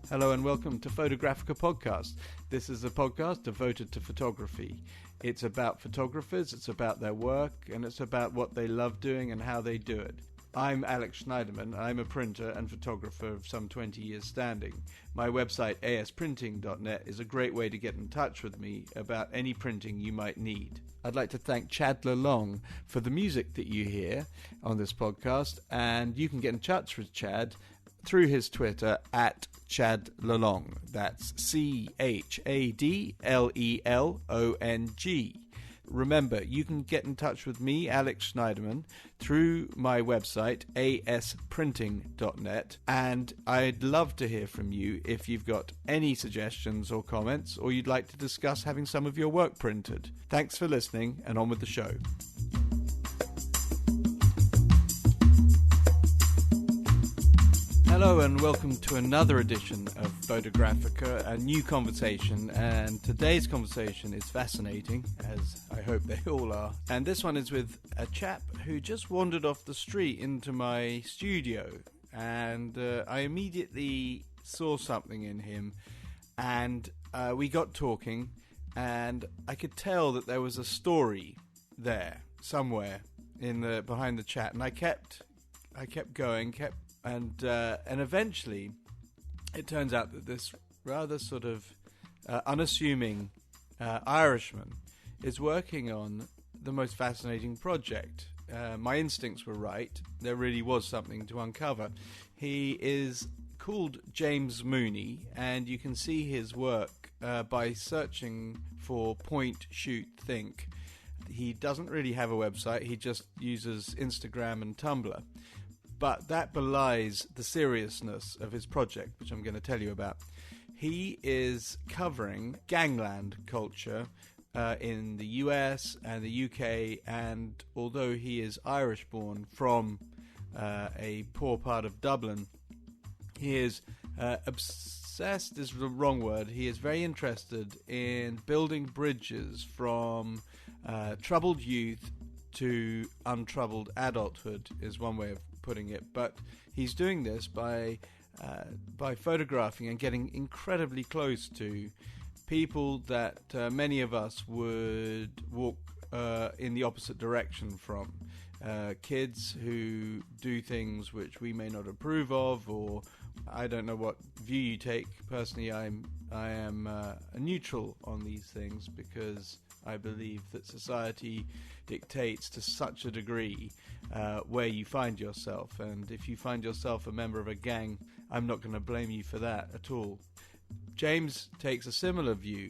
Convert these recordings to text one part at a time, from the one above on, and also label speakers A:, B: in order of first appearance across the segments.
A: Hello and welcome to Photographica Podcast. This is a podcast devoted to photography. It's about photographers, it's about their work, and it's about what they love doing and how they do it. I'm Alex Schneiderman. I'm a printer and photographer of some 20 years standing. My website, asprinting.net, is a great way to get in touch with me about any printing you might need. I'd like to thank Chad Lalong for the music that you hear on this podcast, and you can get in touch with Chad through his Twitter at Chad Lalong. That's ChadLelong. Remember, you can get in touch with me, Alex Schneiderman, through my website, asprinting.net, and I'd love to hear from you if you've got any suggestions or comments, or you'd like to discuss having some of your work printed. Thanks for listening, and on with the show. Hello and welcome to another edition of Photographica, a new conversation, and today's conversation is fascinating, as I hope they all are. And this one is with a chap who just wandered off the street into my studio, and I immediately saw something in him, and we got talking, and I could tell that there was a story there somewhere in behind the chat, and I kept going. And eventually, it turns out that this rather sort of unassuming Irishman is working on the most fascinating project. My instincts were right. There really was something to uncover. He is called James Mooney, and you can see his work by searching for Point, Shoot, Think. He doesn't really have a website. He just uses Instagram and Tumblr. But that belies the seriousness of his project, which I'm going to tell you about. He is covering gangland culture in the US and the UK, and although he is Irish-born from a poor part of Dublin, he is obsessed is the wrong word. He is very interested in building bridges from troubled youth to untroubled adulthood, is one way of putting it. But he's doing this by photographing and getting incredibly close to people that many of us would walk in the opposite direction from. Kids who do things which we may not approve of, or I don't know what view you take. Personally, I am neutral on these things because I believe that society dictates to such a degree where you find yourself, and if you find yourself a member of a gang, I'm not going to blame you for that at all. James takes a similar view,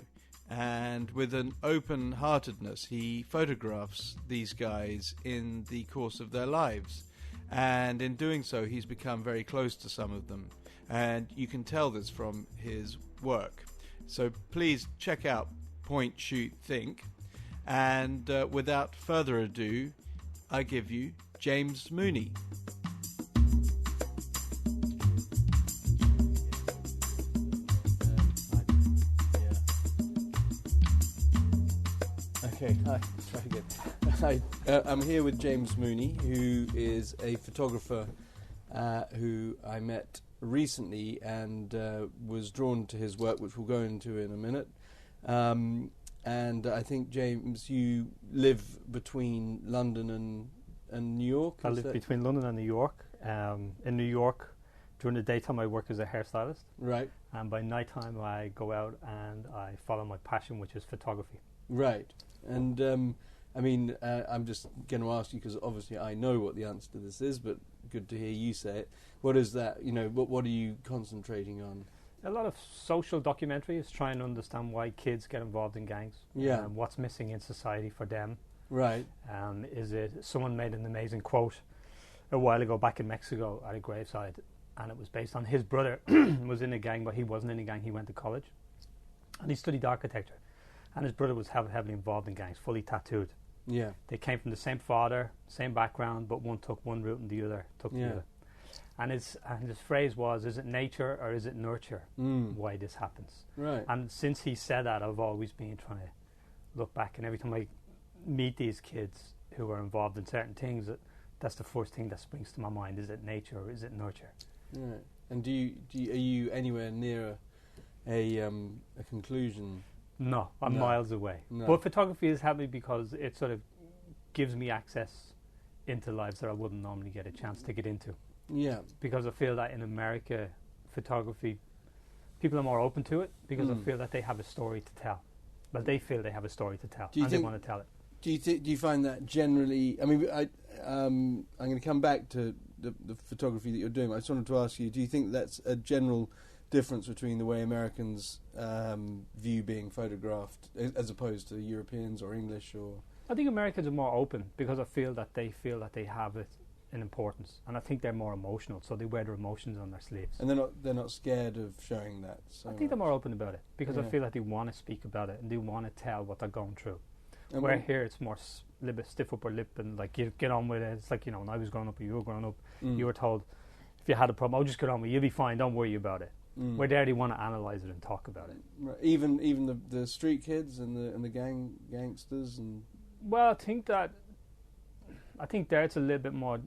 A: and with an open-heartedness, he photographs these guys in the course of their lives, and in doing so, he's become very close to some of them, and you can tell this from his work. So please check out Point, Shoot, Think, and without further ado, I give you James Mooney. Okay, hi. Try again. Hi, I'm here with James Mooney, who is a photographer who I met recently and was drawn to his work, which we'll go into in a minute. And I think, James, you live between London and New York?
B: I live between London and New York. In New York, during the daytime I work as a hairstylist. Right. And by nighttime I go out and I follow my passion, which is photography.
A: Right. And, I'm just going to ask you, because obviously I know what the answer to this is, but good to hear you say it. What is that? What are you concentrating on?
B: A lot of social documentaries, trying to understand why kids get involved in gangs.
A: Yeah.
B: What's missing in society for them.
A: Right.
B: Is it someone made an amazing quote a while ago back in Mexico at a graveside, and it was based on his brother was in a gang, but he wasn't in a gang. He went to college and he studied architecture, and his brother was heavily involved in gangs, fully tattooed.
A: Yeah.
B: They came from the same father, same background, but one took one route and the other took the other. And his phrase was, is it nature or is it nurture why this happens? Right. And since he said that, I've always been trying to look back, and every time I meet these kids who are involved in certain things, that's the first thing that springs to my mind. Is it nature or is it nurture?
A: Right. And are you anywhere near a conclusion?
B: No, I'm miles away.
A: No.
B: But photography has helped me because it sort of gives me access into lives that I wouldn't normally get a chance to get into.
A: Yeah.
B: Because I feel that in America, photography, people are more open to it because I feel that they have a story to tell. Well, they feel they have a story to tell, and they want to tell it.
A: Do you find that generally? I mean, I'm going to come back to the photography that you're doing. I just wanted to ask you: do you think that's a general difference between the way Americans view being photographed as opposed to Europeans or English? Or
B: I think Americans are more open because I feel that they have it in importance, and I think they're more emotional, so they wear their emotions on their sleeves.
A: And they're not scared of showing that. So
B: I think they're more open about it because I feel that they want to speak about it and they want to tell what they're going through. And where here it's more a little bit stiff upper lip and like get on with it. It's like, when I was growing up or you were growing up, you were told if you had a problem, just get on with it, you'll be fine, don't worry about it. Where there they want to analyse it and talk about it.
A: Right. Even the street kids and the gangsters and.
B: Well, I think there it's a little bit more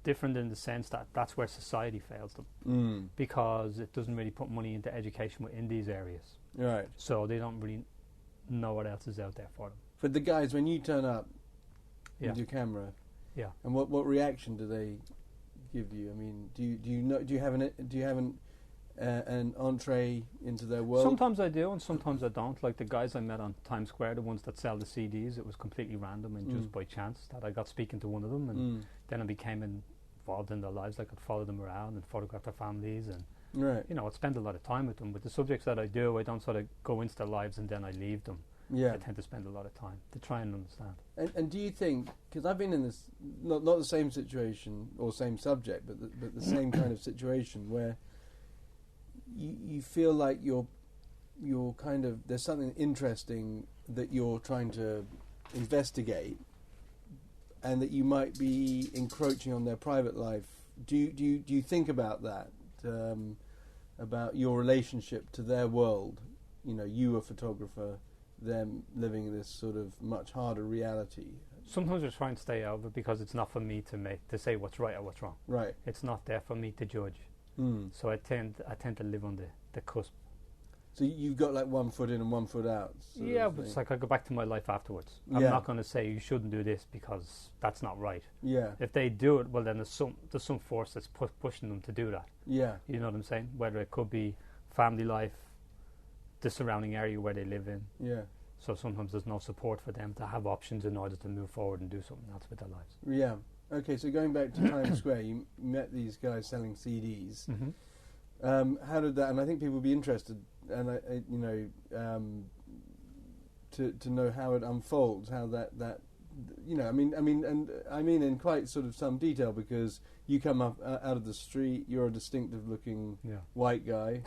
B: different in the sense that that's where society fails them because it doesn't really put money into education within these areas.
A: Right.
B: So they don't really know what else is out there for them.
A: But the guys, when you turn up with your camera, and what reaction do they give you? I mean, do you have an entree into their world?
B: Sometimes I do, and sometimes I don't. Like the guys I met on Times Square, the ones that sell the CDs, it was completely random and just by chance that I got speaking to one of them, and then I became involved in their lives. Like I'd follow them around and photograph their families, and I'd spend a lot of time with them. With the subjects that I do, I don't sort of go into their lives and then I leave them. Yeah, I tend to spend a lot of time to try and understand.
A: And do you think, because I've been in this, not the same situation or same subject, but the same kind of situation where you feel like you're kind of, there's something interesting that you're trying to investigate, and that you might be encroaching on their private life. Do you think about that, about your relationship to their world? You a photographer, them living this sort of much harder reality.
B: Sometimes I try and stay out of it because it's not for me to say what's right or what's wrong.
A: Right.
B: It's not there for me to judge. So I tend to live on the cusp.
A: So you've got like 1 foot in and 1 foot out.
B: Yeah, but it's like I go back to my life afterwards. I'm not going to say you shouldn't do this because that's not right. Yeah. If they do it, well then there's some force that's pushing them to do that. Yeah. You know what I'm saying? Whether it could be family life, the surrounding area where they live in. Yeah. So sometimes there's no support for them to have options in order to move forward and do something else with their lives.
A: Yeah. Okay, so going back to Times Square, you met these guys selling CDs. How did that? And I think people would be interested, and to know how it unfolds, how that I mean in quite sort of some detail, because you come up out of the street, you're a distinctive-looking white guy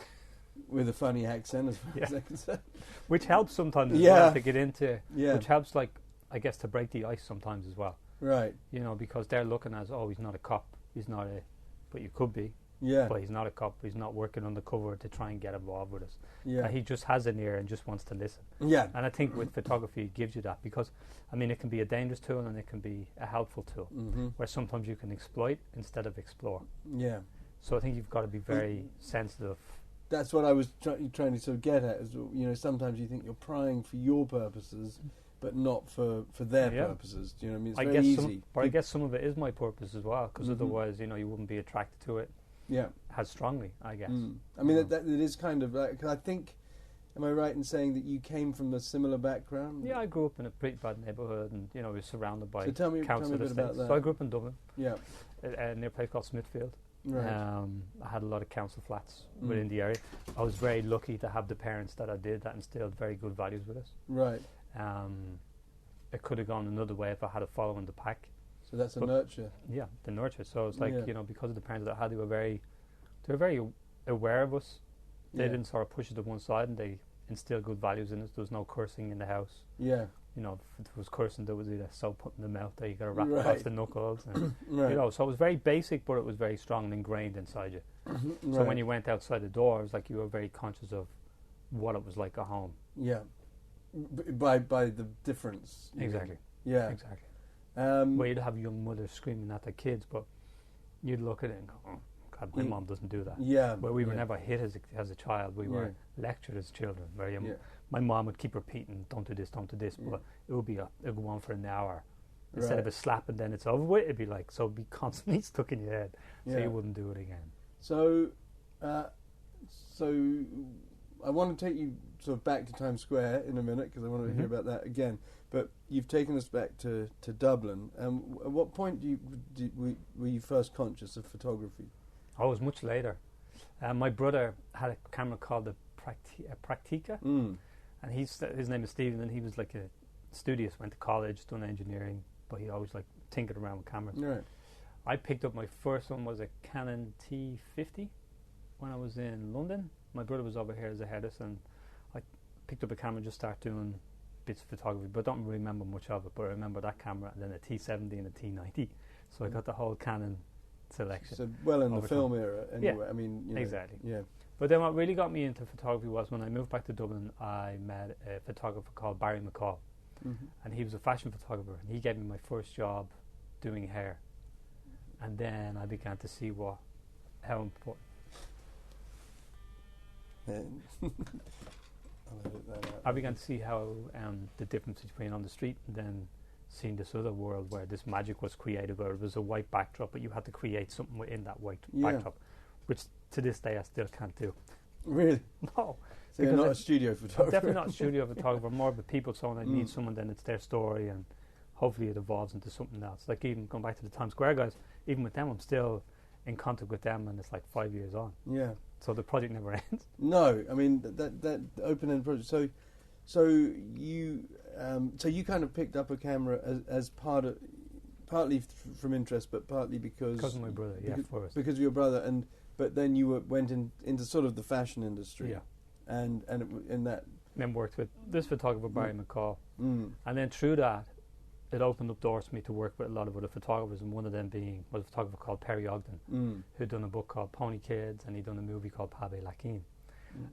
A: with a funny accent, as far as I can say,
B: which helps sometimes as well to get into. Yeah. Which helps, like I guess, to break the ice sometimes as well. Right. Because they're looking as, he's not a cop, but you could be. Yeah. But he's not a cop, he's not working undercover to try and get involved with us. Yeah. He just has an ear and just wants to listen. Yeah. And I think with photography it gives you that, because it can be a dangerous tool and it can be a helpful tool, where sometimes you can exploit instead of explore. Yeah. So I think you've got to be very sensitive.
A: That's what I was trying to sort of get at, is, sometimes you think you're prying for your purposes, but not for their purposes. Do you know what I mean? It's very easy.
B: But I guess some of it is my purpose as well, because otherwise, you wouldn't be attracted to it as strongly, I guess.
A: I mean, that it is kind of like, 'cause I think, am I right in saying that you came from a similar background?
B: Yeah, I grew up in a pretty bad neighbourhood, and, we were surrounded by
A: tell me a bit about that.
B: So I grew up in Dublin, near a place called Smithfield. Right. I had a lot of council flats within the area. I was very lucky to have the parents that I did that instilled very good values with us. Right. It could have gone another way if I had a follow in the pack.
A: So that's a nurture.
B: Yeah, the nurture. So it's like, because of the parents that I had, they were very aware of us. They didn't sort of push it to one side, and they instilled good values in us. There was no cursing in the house. Yeah. If it was cursing, there was either soap put in the mouth that you got to wrap across the knuckles. And, so it was very basic, but it was very strong and ingrained inside you. So when you went outside the door, it was like you were very conscious of what it was like at home. Yeah.
A: By the difference.
B: Exactly. Yeah. Exactly. Well, you'd have young mothers screaming at their kids, but you'd look at it and go, oh, My mom doesn't do that.
A: Yeah.
B: But we were never hit as a child. We were lectured as children. My mom would keep repeating, don't do this, but it would go on for an hour. Instead of a slap and then it's over with, it'd be like, so it'd be constantly stuck in your head, so you wouldn't do it again.
A: So I want to take you sort of back to Times Square in a minute, because I want to hear about that again. But you've taken us back to Dublin. At what point were you first conscious of photography?
B: Oh, it was much later. My brother had a camera called the Praktika, and his name is Stephen, and he was like a studious, went to college, done engineering, but he always like tinkered around with cameras.
A: Right.
B: I picked up my first one was a Canon T50 when I was in London. My brother was over here as a headless, and I picked up a camera and just started doing bits of photography, but I don't remember much of it. But I remember that camera, and then a T70 and a T90. So I got the whole Canon selection.
A: So well in the film era, anyway.
B: Yeah,
A: I mean,
B: exactly.
A: Yeah.
B: But then what really got me into photography was when I moved back to Dublin. I met a photographer called Barry McCall, and he was a fashion photographer, and he gave me my first job doing hair. And then I began to see how important. I began to see how the difference between on the street and then seeing this other world where this magic was created, where it was a white backdrop, but you had to create something within that white backdrop, which to this day I still can't do.
A: Really?
B: No.
A: So you're not a studio photographer?
B: Definitely not a studio photographer, more of a people, so when I meet someone, then it's their story, and hopefully it evolves into something else. Like even going back to the Times Square guys, even with them, I'm still in contact with them, and it's like 5 years on.
A: Yeah.
B: So the project never ends.
A: No, I mean that open-end project. So you kind of picked up a camera as partly from interest, but partly because
B: of my brother. First
A: because of your brother, but then you went into sort of the fashion industry.
B: Yeah.
A: And in that.
B: Then worked with this photographer Barry McCall, and then through that, it opened up doors for me to work with a lot of other photographers, and one of them was a photographer called Perry Ogden, who'd done a book called Pony Kids, and he'd done a movie called Pabe Lakin.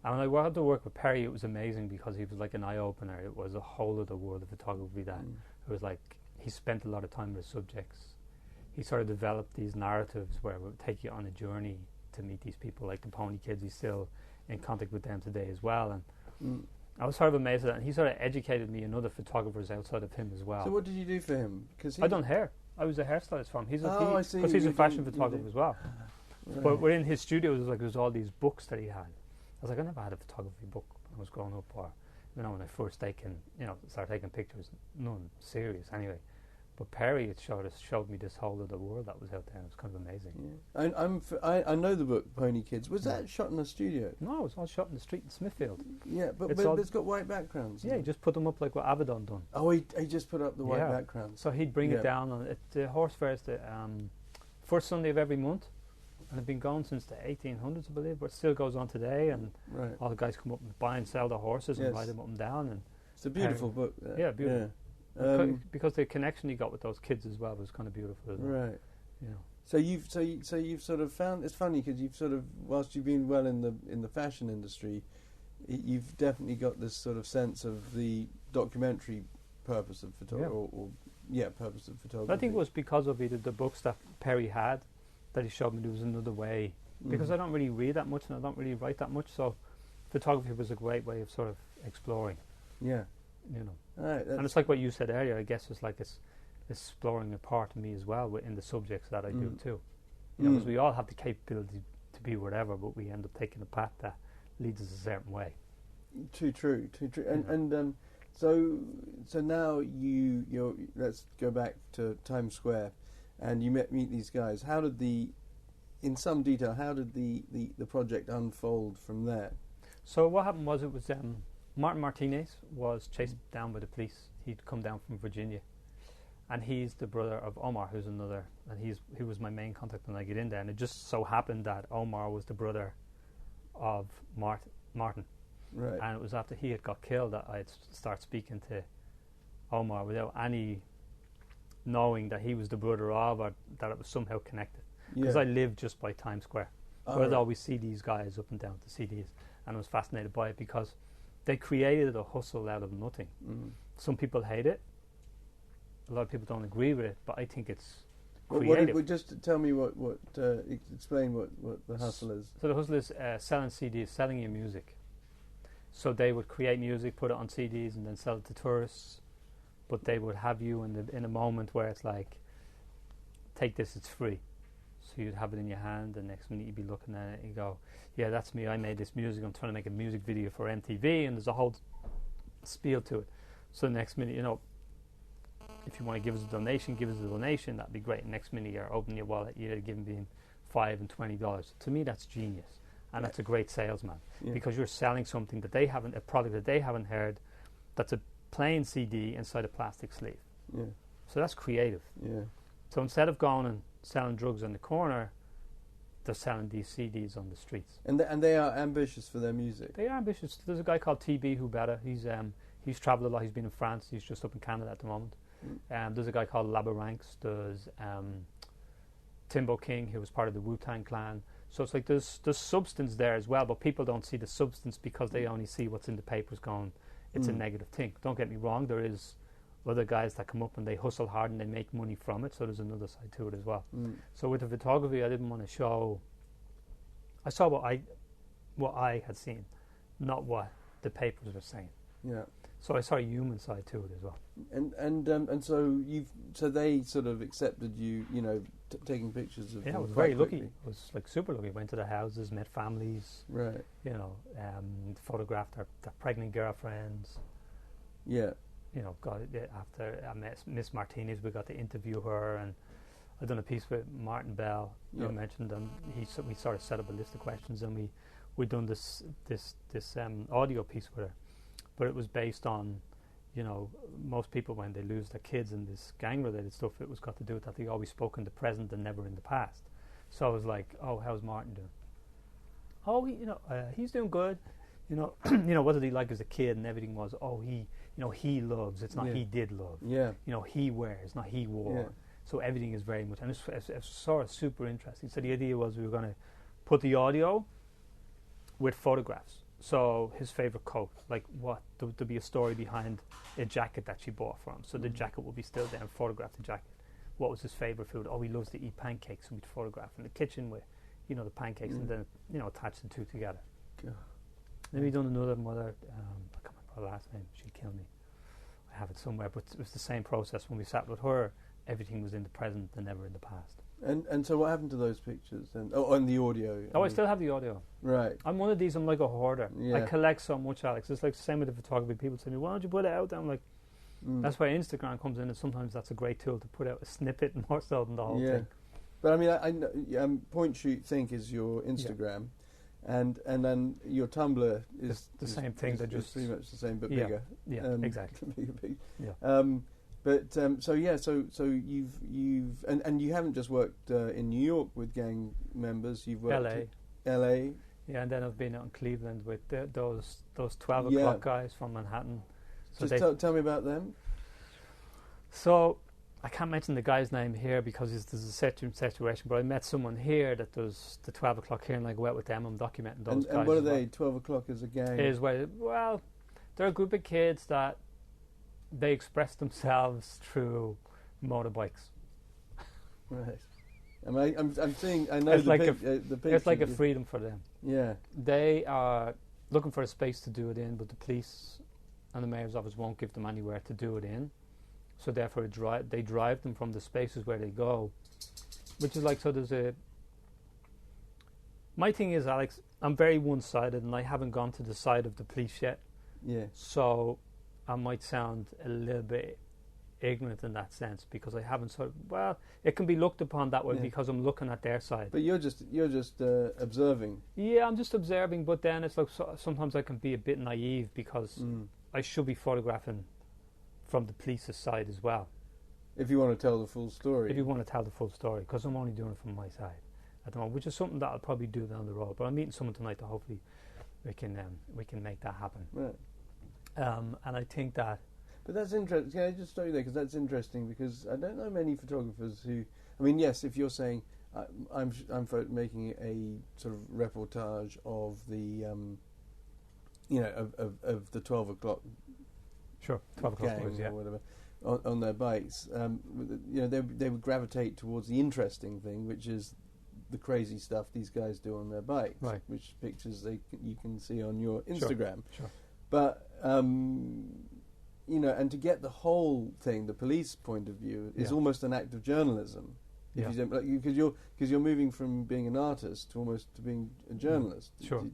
B: And when I had to work with Perry, it was amazing because he was like an eye-opener. It was a whole other world of photography that it was like he spent a lot of time with subjects. He sort of developed these narratives where it would take you on a journey to meet these people, like the Pony Kids. He's still in contact with them today as well, and I was sort of amazed at that, and he sort of educated me and other photographers outside of him as well.
A: So what did you do for him?
B: I done hair. I was a hairstylist for him.
A: I see.
B: Because he's a fashion photographer as well. Right. But within his studio, there was all these books that he had. I was like, I never had a photography book when I was growing up, or when I first started taking pictures. None serious anyway. But Perry, it showed me this whole other world that was out there. It was kind of amazing.
A: Yeah. I know the book Pony Kids. Was that shot in a studio?
B: No, it was all shot in the street in Smithfield.
A: Yeah, but it's got white backgrounds.
B: Yeah, he just put them up like what Avedon done.
A: Oh, he just put up the white backgrounds.
B: So he'd bring it down on it. The horse fair is the first Sunday of every month, and it's been going since the 1800s, I believe, but it still goes on today. And all the guys come up and buy and sell the horses and ride them up and down. And
A: it's a beautiful book.
B: Yeah, beautiful. Yeah. Because the connection he got with those kids as well was kind of beautiful.
A: Right.
B: You know.
A: So you've sort of found, it's funny because you've sort of, whilst you've been well in the fashion industry, you've definitely got this sort of sense of the documentary purpose of photography, purpose of photography.
B: I think it was because of either the books that Perry had that he showed me there was another way. Because I don't really read that much and I don't really write that much, so photography was a great way of sort of exploring.
A: Yeah.
B: You know.
A: Right,
B: and it's like what you said earlier, I guess it's like it's exploring a part of me as well within the subjects that I do too. You know, because we all have the capability to be whatever, but we end up taking a path that leads us a certain way.
A: Too true. And so now you're let's go back to Times Square, and you meet these guys. In some detail, how did the project unfold from there?
B: So what happened was Martin Martinez was chased down by the police. He'd come down from Virginia, and he's the brother of Omar, who's another, and he was my main contact when I get in there. And it just so happened that Omar was the brother of Martin, right? And it was after he had got killed that I'd start speaking to Omar without any knowing that he was the brother of, or that it was somehow connected. Because I lived just by Times Square, where I'd always see these guys up and down to see these, and I was fascinated by it because they created a hustle out of nothing. Some people hate it. A lot of people don't agree with it, but I think it's creative.
A: Just tell me explain what the hustle is.
B: So the hustle is selling CDs, selling your music. So they would create music, put it on CDs, and then sell it to tourists. But they would have you in a moment where it's like, take this, it's free. So you'd have it in your hand, and next minute you'd be looking at it and you go, yeah, that's me, I made this music, I'm trying to make a music video for MTV, and there's a whole spiel to it. So the next minute, if you want to give us a donation, give us a donation, that'd be great. Next minute you're opening your wallet, you're giving them $5 and $20. To me, that's genius. And that's a great salesman, because you're selling something that they haven't, a product that they haven't heard, that's a plain CD inside a plastic sleeve. Yeah. So that's creative. Yeah. So instead of going and selling drugs on the corner, they're selling these CDs on the streets.
A: And they are ambitious for their music.
B: They are ambitious. There's a guy called TB Hubetta. He's travelled a lot. He's been in France. He's just up in Canada at the moment. There's a guy called Labaranx. There's Timbo King, who was part of the Wu-Tang Clan. So it's like there's substance there as well, but people don't see the substance because they only see what's in the papers going, it's a negative thing. Don't get me wrong, there is other guys that come up and they hustle hard and they make money from it, so there's another side to it as well. So with the photography, I didn't want to show, I saw what I had seen, not what the papers were saying. Yeah. So I saw a human side to it as well.
A: And so they sort of accepted you, taking pictures of.
B: Yeah, I was very lucky. I was like super lucky. Went to the houses, met families. Right. Photographed their pregnant girlfriends. Yeah. After I met Miss Martinez, we got to interview her, and I'd done a piece with Martin Bell. You mentioned him. We sort of set up a list of questions, and we done this audio piece with her. But it was based on, most people when they lose their kids and this gang-related stuff, it was got to do with that they always spoke in the present and never in the past. So I was like, oh, how's Martin doing? Oh, he's doing good. What did he like as a kid? And everything was, he loves. It's not he did love. Yeah. He wears, not he wore. Yeah. So everything is very much, and it's sort of super interesting. So the idea was we were going to put the audio with photographs. So his favorite coat, like there'd be a story behind a jacket that she bought for him. So the jacket would be still there and photograph the jacket. What was his favorite food? Oh, he loves to eat pancakes, and we'd photograph in the kitchen with, the pancakes, and then, attach the two together. God. Then we done another mother, I can't remember her last name, she'd kill me. I have it somewhere, but it was the same process. When we sat with her, everything was in the present and never in the past.
A: And so what happened to those pictures? And the audio?
B: I still have the audio. Right. I'm one of these, I'm like a hoarder. Yeah. I collect so much, Alex. It's like the same with the photography. People say to me, why don't you put it out there? I'm like, that's why Instagram comes in, and sometimes that's a great tool to put out a snippet more so than the whole thing.
A: But I mean, I know, Point Shoot Think is your Instagram, and then your Tumblr is
B: the same thing. They're just
A: pretty much the same, but bigger.
B: Yeah, exactly.
A: bigger. Yeah. But so you've and you haven't just worked in New York with gang members. You've worked L.A.
B: Yeah, and then I've been out in Cleveland with those 12 o'clock guys from Manhattan. So
A: just tell me about them.
B: So I can't mention the guy's name here because there's a certain situation. But I met someone here that does the 12 o'clock here, and I go out with them. I'm documenting those guys.
A: And what are they? 12 o'clock is a gang.
B: They're a group of kids that. They express themselves through motorbikes.
A: Right. I'm seeing. I know
B: it's
A: the
B: like
A: picture.
B: It's like a freedom for them.
A: Yeah.
B: They are looking for a space to do it in, but the police and the mayor's office won't give them anywhere to do it in. So therefore, they drive them from the spaces where they go, which is like so. My thing is, Alex, I'm very one-sided, and I haven't gone to the side of the police yet. Yeah. So. I might sound a little bit ignorant in that sense because I haven't it can be looked upon that way because I'm looking at their side.
A: But you're just observing.
B: Yeah, I'm just observing, but then it's like sometimes I can be a bit naive because I should be photographing from the police's side as well.
A: If you want to tell the full story.
B: If you want to tell the full story, because I'm only doing it from my side at the moment, which is something that I'll probably do down the road. But I'm meeting someone tonight that hopefully we can make that happen. Right. And I think that...
A: But that's interesting. Can I just stop you there? Because that's interesting, because I don't know many photographers who... I mean, yes, if you're saying, I'm making a sort of reportage of the, of the 12 o'clock...
B: Sure, 12 o'clock
A: gang
B: boys,
A: or whatever. on their bikes, they would gravitate towards the interesting thing, which is the crazy stuff these guys do on their bikes,
B: right.
A: which pictures you can see on your Instagram.
B: Sure.
A: But and to get the whole thing, the police point of view, is almost an act of journalism. If you don't, because you're moving from being an artist to almost to being a journalist.
B: Sure.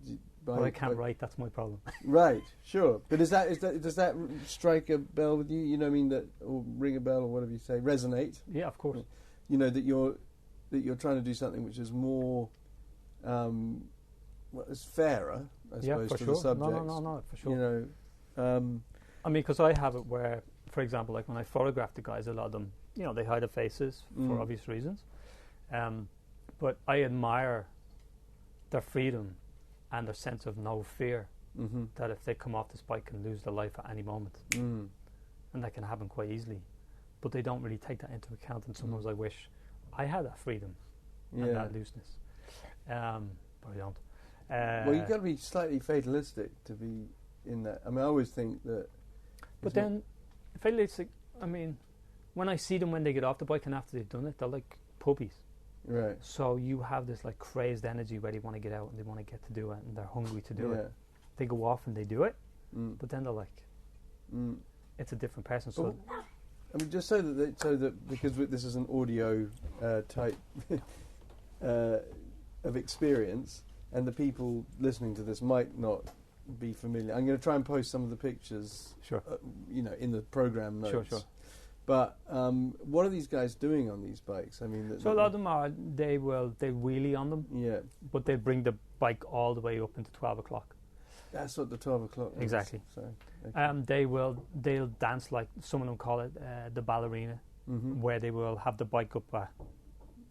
B: But I can't write. That's my problem.
A: Right. Sure. But does that strike a bell with you? You know, what I mean, that, or ring a bell, or whatever you say, resonate?
B: Yeah, of course.
A: You know that you're trying to do something which is more, it's fairer, I suppose,
B: for
A: to
B: sure.
A: the subject.
B: No, for sure.
A: You know,
B: I mean, because I have it where, for example, like when I photograph the guys, a lot of them, they hide their faces for obvious reasons. But I admire their freedom and their sense of no fear, that if they come off this bike can lose their life at any moment. And that can happen quite easily. But they don't really take that into account, and sometimes I wish I had that freedom and that looseness. But I don't.
A: Well, you've got to be slightly fatalistic to be in that. I mean, I always think that...
B: But then, fatalistic, I mean, when I see them when they get off the bike and after they've done it, they're like puppies.
A: Right.
B: So you have this like crazed energy where they want to get out and they want to get to do it and they're hungry to do it. They go off and they do it, but then they're like, it's a different person. So,
A: I mean, just so that because this is an audio type of experience, and the people listening to this might not be familiar. I'm going to try and post some of the pictures, in the program notes.
B: Sure.
A: But what are these guys doing on these bikes? I mean,
B: so a lot of them they wheelie on them.
A: Yeah.
B: But they bring the bike all the way up into 12 o'clock.
A: That's what the 12 o'clock is.
B: Exactly.
A: So, okay.
B: They'll dance, like some of them call it the ballerina, where they will have the bike up at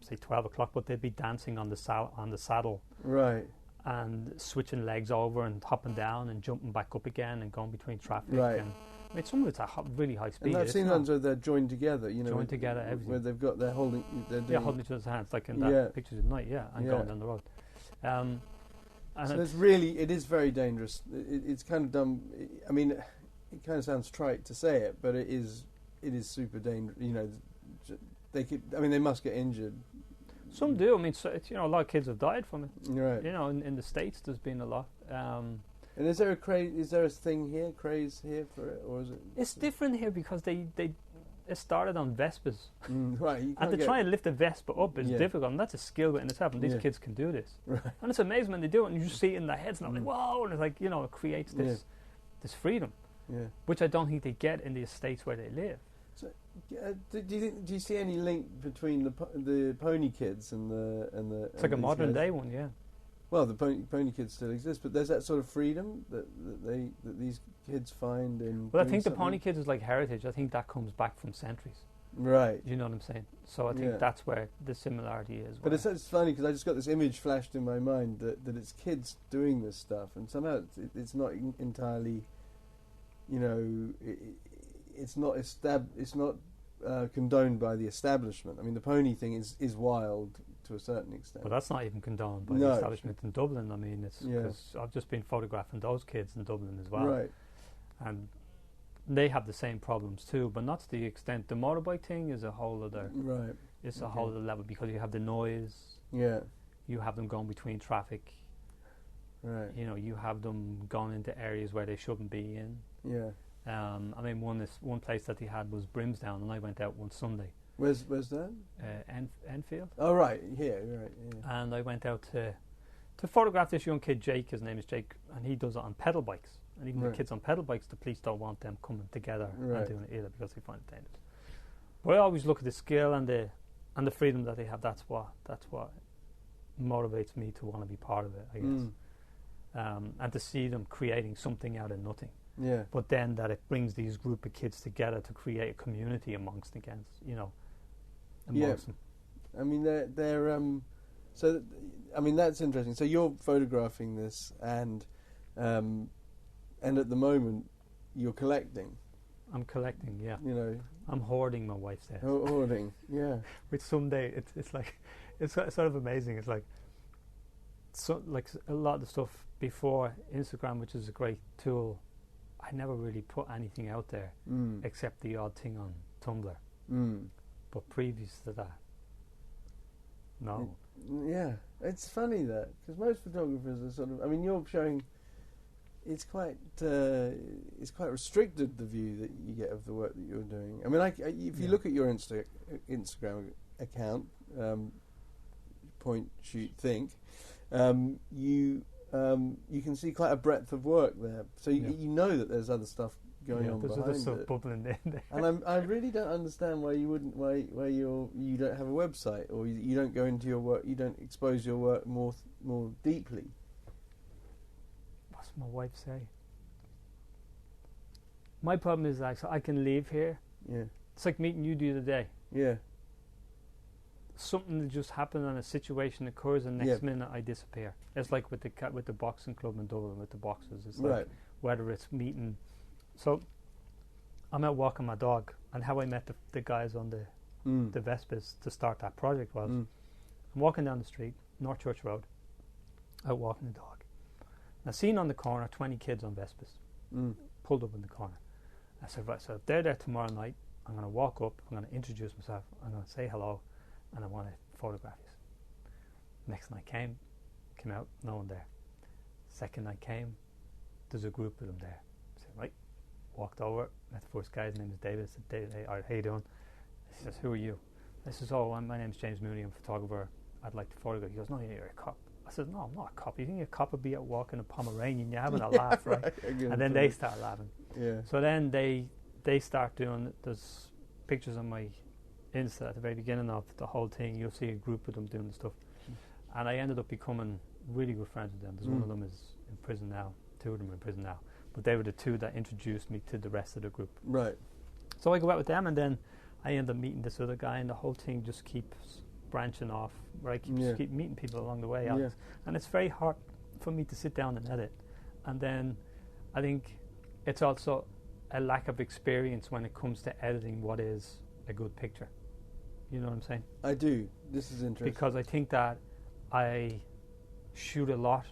B: say 12 o'clock, but they'll be dancing on the saddle.
A: Right.
B: And switching legs over and hopping down and jumping back up again and going between traffic.
A: Right.
B: And I mean, some of it's at really high speed.
A: And I've seen ones where they're joined together,
B: Joined together, everything.
A: Where they've got, holding each other's hands,
B: like in that pictures at night, and going down the road. And
A: so it is very dangerous. It's kind of dumb. I mean, it kind of sounds trite to say it, but it is super dangerous. You know, they must get injured.
B: Some do. I mean, a lot of kids have died from it.
A: Right.
B: You know, in the States, there's been a lot.
A: And is there a craze? Is there a craze here for it, or is it?
B: It's different here because it started on Vespas,
A: right?
B: And to try and lift a Vespa up is difficult, and that's a skill in itself. And these kids can do this,
A: right?
B: And it's amazing when they do it, and you just see it in their heads, and I'm like, whoa! And it's like, it creates this freedom, which I don't think they get in the estates where they live.
A: So, do you see any link between the pony kids and the? It's
B: like a modern day one, yeah.
A: Well, the pony kids still exist, but there's that sort of freedom that these kids find in.
B: Well, I think the pony kids is like heritage. I think that comes back from centuries.
A: Right.
B: You know what I'm saying? So I think that's where the similarity is.
A: But it's funny because I just got this image flashed in my mind that it's kids doing this stuff, and somehow it's not entirely, it's not condoned by the establishment. I mean, the pony thing is wild to a certain extent.
B: But that's not even condoned by the establishment in Dublin. I mean, it's because I've just been photographing those kids in Dublin as well.
A: Right.
B: And they have the same problems too, but not to the extent. The motorbike thing is a whole other...
A: Right.
B: It's a whole other level because you have the noise.
A: Yeah.
B: You have them going between traffic.
A: Right.
B: You have them going into areas where they shouldn't be in.
A: Yeah.
B: I mean, one place that they had was Brimsdown, and I went out one Sunday.
A: Where's that?
B: Enfield.
A: Oh, right, here, right. Yeah.
B: And I went out to photograph this young kid, Jake. His name is Jake, and he does it on pedal bikes. And even the kids on pedal bikes, the police don't want them coming together and doing it either because they find it dangerous. But I always look at the skill and the freedom that they have. That's what motivates me to want to be part of it, I guess. And to see them creating something out of nothing.
A: Yeah.
B: But then that it brings these group of kids together to create a community amongst them.
A: I mean, they're so. I mean, that's interesting. So you're photographing this, and at the moment, you're collecting.
B: I'm collecting, yeah. I'm hoarding, my wife says.
A: Hoarding, yeah.
B: Which someday it's like it's sort of amazing. It's like a lot of the stuff before Instagram, which is a great tool. I never really put anything out there except the odd thing on Tumblr. But previous to that, no.
C: Yeah, it's funny that, because most photographers are sort of, I mean, you're showing, it's quite restricted, the view that you get of the work that you're doing. I mean, if you look at your Instagram account, point, shoot, think, you can see quite a breadth of work there. So you know that there's other stuff going on behind it.
B: There's other stuff bubbling in there.
C: And I really don't understand why you wouldn't, why you don't have a website, or you don't go into your work, you don't expose your work more deeply.
B: What's my wife say? My problem is, like, so I can leave here.
C: Yeah.
B: It's like meeting you the other day.
C: Yeah.
B: Something that just happened and a situation occurs, and next minute I disappear. It's like with the boxing club in Dublin, with the boxers. It's like whether it's meeting. So I'm out walking my dog, and how I met the guys on the Vespers to start that project was I'm walking down the street, North Church Road, out walking the dog. I seen on the corner 20 kids on Vespers pulled up in the corner. I said, right, so if they're there tomorrow night, I'm going to walk up, I'm going to introduce myself, I'm going to say hello, and I want to photograph you. Next night came out, no one there. Second night came, there's a group of them there. I said, right, walked over, met the first guy, his name is David. I said, David, hey, how you doing? He says, who are you? I says, my name's James Mooney, I'm a photographer, I'd like to photograph. He goes, no, you're a cop. I said, no, I'm not a cop. You think a cop would be out walking a Pomeranian? You're having a laugh, right? And then they start laughing.
C: Yeah.
B: So then they start doing, there's pictures on my Insta at the very beginning of the whole thing. You'll see a group of them doing the stuff. And I ended up becoming really good friends with them. There's one of them is in prison now. Two of them are in prison now. But they were the two that introduced me to the rest of the group.
C: Right.
B: So I go out with them, and then I end up meeting this other guy, and the whole thing just keeps branching off, where I keep meeting people along the way. And it's very hard for me to sit down and edit. And then I think it's also a lack of experience when it comes to editing what is a good picture. You know what I'm saying?
C: I do. This is interesting.
B: Because I think that I shoot a lot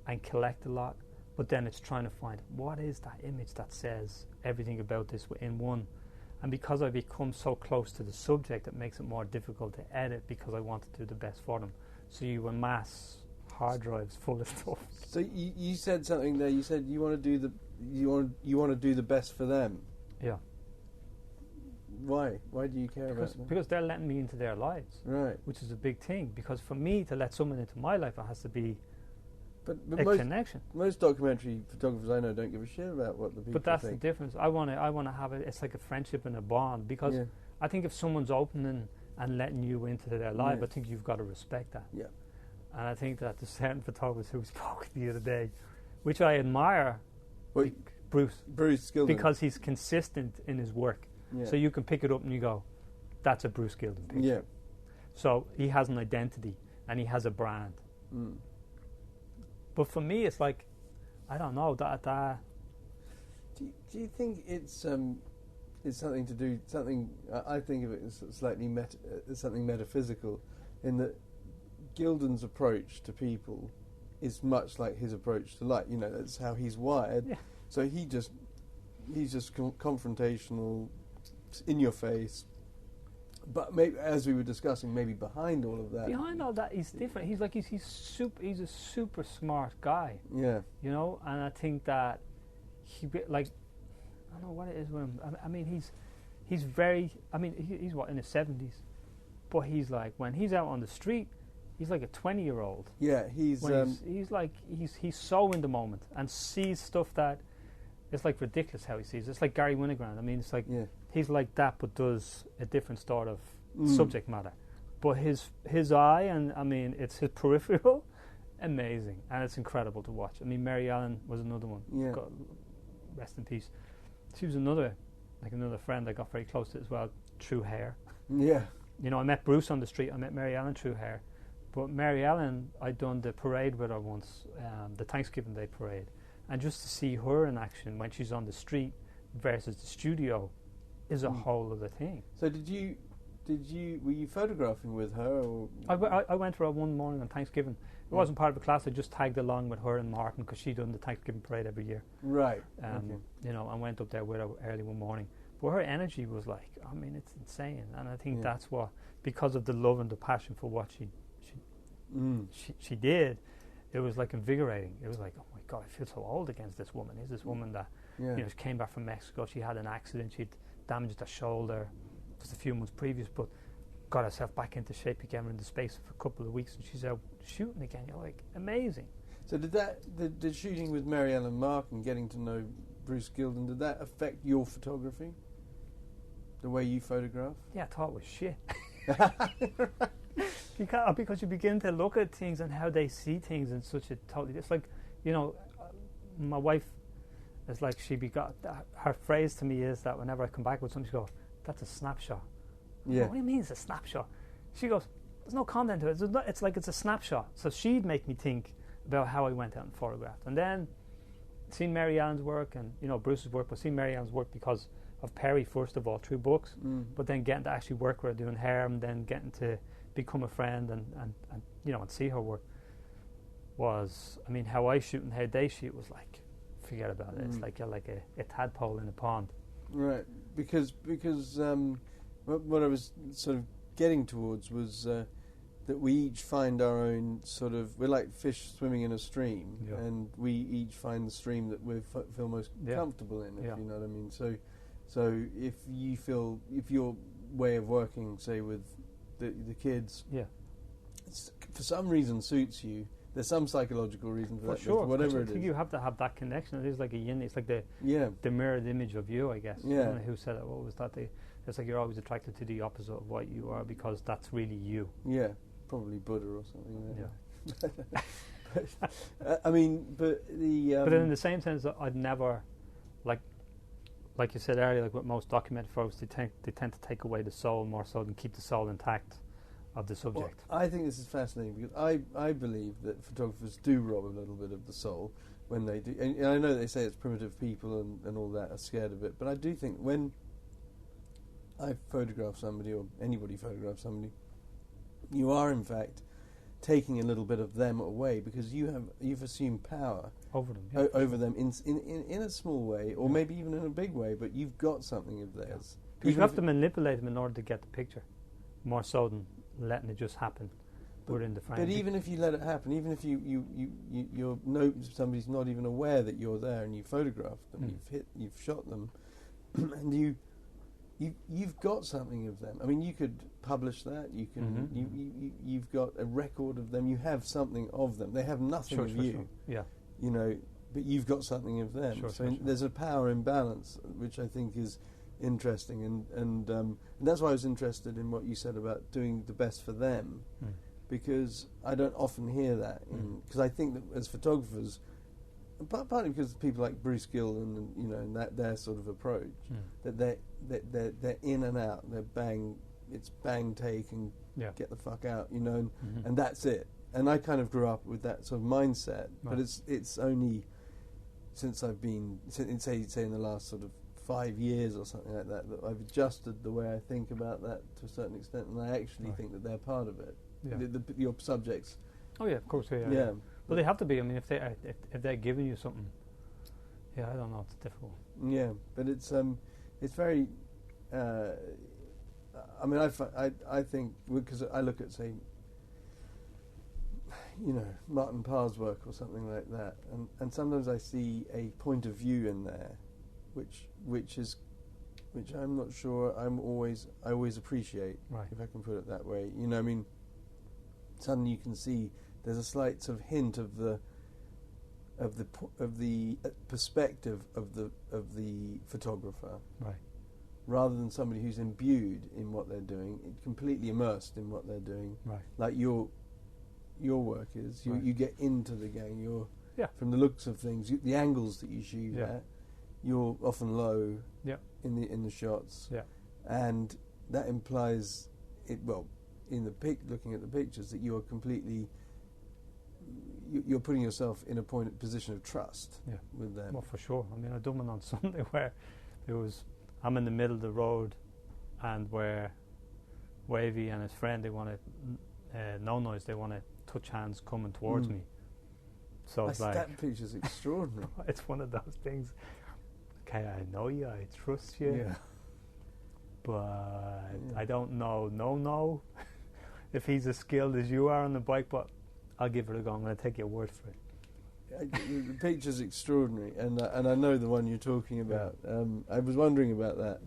B: and collect a lot, but then it's trying to find what is that image that says everything about this in one. And because I become so close to the subject, it makes it more difficult to edit, because I want to do the best for them. So you amass hard drives full of stuff.
C: So you said something there. You said you want to do you want to do the best for them.
B: Yeah.
C: Why? Why do you care about them?
B: Because they're letting me into their lives.
C: Right.
B: Which is a big thing. Because for me to let someone into my life, it has to be
C: but
B: a connection.
C: Most documentary photographers I know don't give a shit about what the people think.
B: But that's the difference. I want to have it. It's like a friendship and a bond. Because I think if someone's opening and letting you into their life, I think you've got to respect that.
C: Yeah.
B: And I think that the certain photographers who spoke the other day, which I admire, Bruce
C: Gilden,
B: because he's consistent in his work. Yeah. So you can pick it up and you go, that's a Bruce Gilden picture. Yeah. So he has an identity and he has a brand. But for me, it's like, I don't know, that
C: Do you think it's something to do, I think of it as slightly something metaphysical, in that Gilden's approach to people is much like his approach to life. You know, that's how he's wired. Yeah. So he's just confrontational, in your face. But maybe, as we were discussing, maybe behind all of that.
B: Behind all that, he's different. He's like he's a super smart guy.
C: Yeah.
B: You know, and I think that I don't know what it is with him. I mean, he's very. I mean, he's what, in his 70s, but he's like, when he's out on the street, he's like a 20-year-old.
C: Yeah, he's
B: so in the moment and sees stuff that it's like ridiculous how he sees. It's like Gary Winogrand. I mean, it's like he's like that, but does a different sort of subject matter. But his eye, and I mean, it's his peripheral, amazing, and it's incredible to watch. I mean, Mary Ellen was another one.
C: Yeah.
B: God, rest in peace. She was another friend I got very close to as well. True hair.
C: Yeah.
B: You know, I met Bruce on the street. I met Mary Ellen through hair. But Mary Ellen, I'd done the parade with her once, the Thanksgiving Day parade. And just to see her in action when she's on the street versus the studio is a whole other thing.
C: So did you were you photographing with her? Or
B: I went for her one morning on Thanksgiving. It wasn't part of a class. I just tagged along with her and Martin because she done the Thanksgiving parade every year.
C: Right.
B: You know, I went up there with her early one morning. But her energy was like, I mean, it's insane. And I think that's what, because of the love and the passion for what she did, it was like invigorating. It was like, oh my God, I feel so old against this woman. Here's this woman that, you know, she came back from Mexico. She had an accident. She'd damaged her shoulder just a few months previous, but got herself back into shape again in the space of a couple of weeks, and she's out shooting again. You're like, amazing.
C: So did the shooting with Mary Ellen Mark and getting to know Bruce Gilden, did that affect your photography? The way you photograph?
B: Yeah, I thought it was shit. Because you begin to look at things and how they see things in such a totally... It's like, you know, my wife is like, her phrase to me is that whenever I come back with something, she goes, that's a snapshot.
C: Yeah.
B: What do you mean it's a snapshot? She goes, there's no content to it. It's like it's a snapshot. So she'd make me think about how I went out and photographed. And then seen Mary Ellen's work and, you know, Bruce's work, but seen Mary Ellen's work because of Perry, first of all, through books, but then getting to actually work with her, doing hair, and then getting to become a friend and you know, and see her work was, I mean, how I shoot and how they shoot was like, forget about it. It's like you're like a tadpole in a pond.
C: Right, because what I was sort of getting towards was that we each find our own sort of, we're like fish swimming in a stream, and we each find the stream that we feel most comfortable in, if you know what I mean. So if your way of working, say with the kids, for some reason suits you, there's some psychological reason for that.
B: Sure,
C: whatever it
B: I think
C: is.
B: you have to have that connection. It is like a yin. It's like the mirrored image of you, I guess.
C: Yeah.
B: I don't know who said it. What was that? It's like you're always attracted to the opposite of what you are because that's really you.
C: Yeah, probably Buddha or something.
B: Yeah.
C: But, I mean, but the.
B: But in the same sense, that I'd never, like you said earlier, like with most documentary photos, they tend to take away the soul more so than keep the soul intact of the subject.
C: Well, I think this is fascinating because I believe that photographers do rob a little bit of the soul when they do. And I know they say it's primitive people and all that are scared of it, but I do think when I photograph somebody or anybody photographs somebody, you are in fact taking a little bit of them away because you've assumed power
B: over them,
C: over them in a small way or maybe even in a big way, but you've got something of theirs.
B: You have to manipulate them in order to get the picture, more so than letting it just happen. But in the frame.
C: But even if you let it happen, even if somebody's not even aware that you're there and you photographed them, you've shot them, and you've got something of them. I mean, you could publish that. You can. You've got a record of them. You have something of them. They have nothing of you.
B: Sure. Yeah.
C: You know, but you've got something of them. There's a power imbalance, which I think is interesting, and that's why I was interested in what you said about doing the best for them, because I don't often hear that. Because I think that as photographers, partly because of people like Bruce Gilden and you know and their sort of approach, that they're in and out, it's bang take and get the fuck out, you know, and that's it. And I kind of grew up with that sort of mindset, but it's only since I've been say in the last sort of 5 years or something like that I've adjusted the way I think about that to a certain extent, and I actually think that they're part of it. Your subjects.
B: Oh yeah, of course. Yeah. Well, they have to be. I mean, if they're giving you something, I don't know. It's difficult. Yeah,
C: but it's very. I mean, I think because I look at say, you know, Martin Parr's work or something like that, and sometimes I see a point of view in there, which I'm not sure I always appreciate, if I can put it that way. You know, I mean, suddenly you can see there's a slight sort of hint of the perspective of the photographer, rather than somebody who's imbued in what they're doing, completely immersed in what they're doing, like your work is. You get into the game. From the looks of things, the angles that you shoot at, you're often low in the shots, and that implies in the looking at the pictures that you are completely you're putting yourself in a position of trust with them.
B: Well, for sure. I mean, I done one on Sunday where I'm in the middle of the road, and where Wavy and his friend, they want to no noise. They want to touch hands coming towards me. So it's like,
C: that picture's extraordinary.
B: it's one of those things. Okay, I know you, I trust you, but I don't know if he's as skilled as you are on the bike. But I'll give it a go. I'm going to take your word for it.
C: The picture's extraordinary, and I know the one you're talking about. I was wondering about that.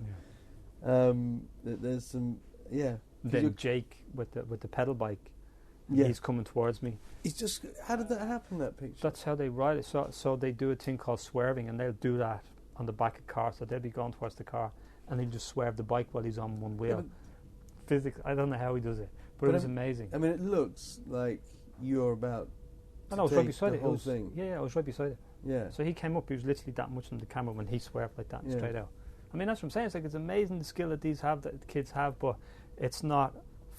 C: There's some,
B: Then Jake with the pedal bike, he's coming towards me.
C: He's just. How did that happen? That picture.
B: That's how they ride it. So they do a thing called swerving, and they'll do that on the back of car. So they'll be going towards the car, and they just swerve the bike while he's on one wheel. Physics, I don't know how he does it, but it was amazing.
C: I mean, it looks like you're about.
B: I was right beside it.
C: Whole thing.
B: Yeah, I was right beside it.
C: Yeah.
B: So he came up. He was literally that much on the camera when he swerved like that and straight out. I mean, that's what I'm saying. It's like it's amazing the skill that the kids have, but it's not